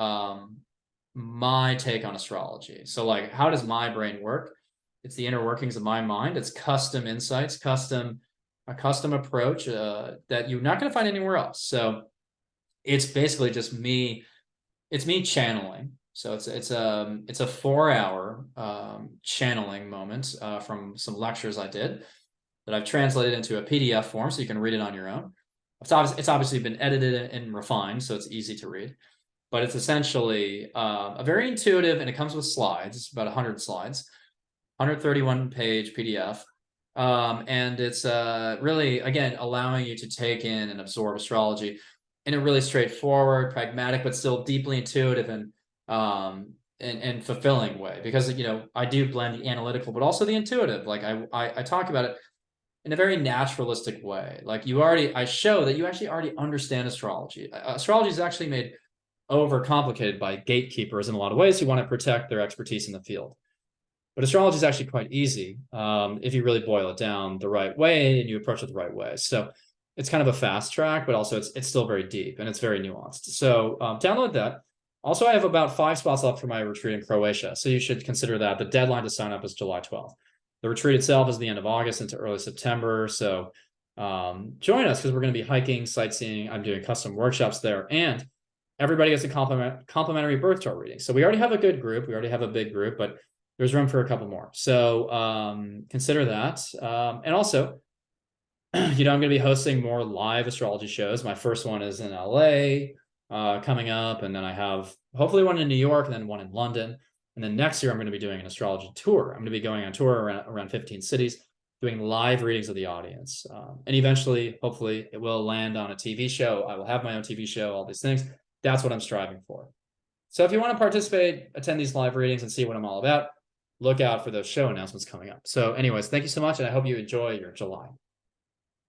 my take on astrology. So like, how does my brain work? It's the inner workings of my mind. It's custom insights, a custom approach that you're not going to find anywhere else. So it's basically just me. It's me channeling. So it's a 4-hour channeling moment from some lectures I did that I've translated into a PDF form, so you can read it on your own. It's obviously been edited and refined, so it's easy to read. But it's essentially a very intuitive, and it comes with slides. It's about 100 slides, 131-page PDF. And it's really, again, allowing you to take in and absorb astrology in a really straightforward, pragmatic, but still deeply intuitive and fulfilling way. Because, you know, I do blend the analytical, but also the intuitive. Like I talk about it in a very naturalistic way. Like I show that you actually already understand astrology. Astrology is actually made overcomplicated by gatekeepers in a lot of ways who want to protect their expertise in the field. But astrology is actually quite easy if you really boil it down the right way and you approach it the right way. So it's kind of a fast track, but also it's still very deep and it's very nuanced. So download that. Also, I have about 5 spots left for my retreat in Croatia. So you should consider that. The deadline to sign up is July 12th. The retreat itself is the end of August into early September. So join us because we're going to be hiking, sightseeing. I'm doing custom workshops there. And everybody gets a complimentary birth chart reading. So we already have a good group. We already have a big group, but there's room for a couple more. So consider that. And also, you know, I'm going to be hosting more live astrology shows. My first one is in LA coming up. And then I have hopefully one in New York and then one in London. And then next year, I'm going to be doing an astrology tour. I'm going to be going on tour around 15 cities, doing live readings of the audience. And eventually, hopefully, it will land on a TV show. I will have my own TV show, all these things. That's what I'm striving for. So if you want to participate, attend these live readings and see what I'm all about, look out for those show announcements coming up. So anyways, thank you so much. And I hope you enjoy your July.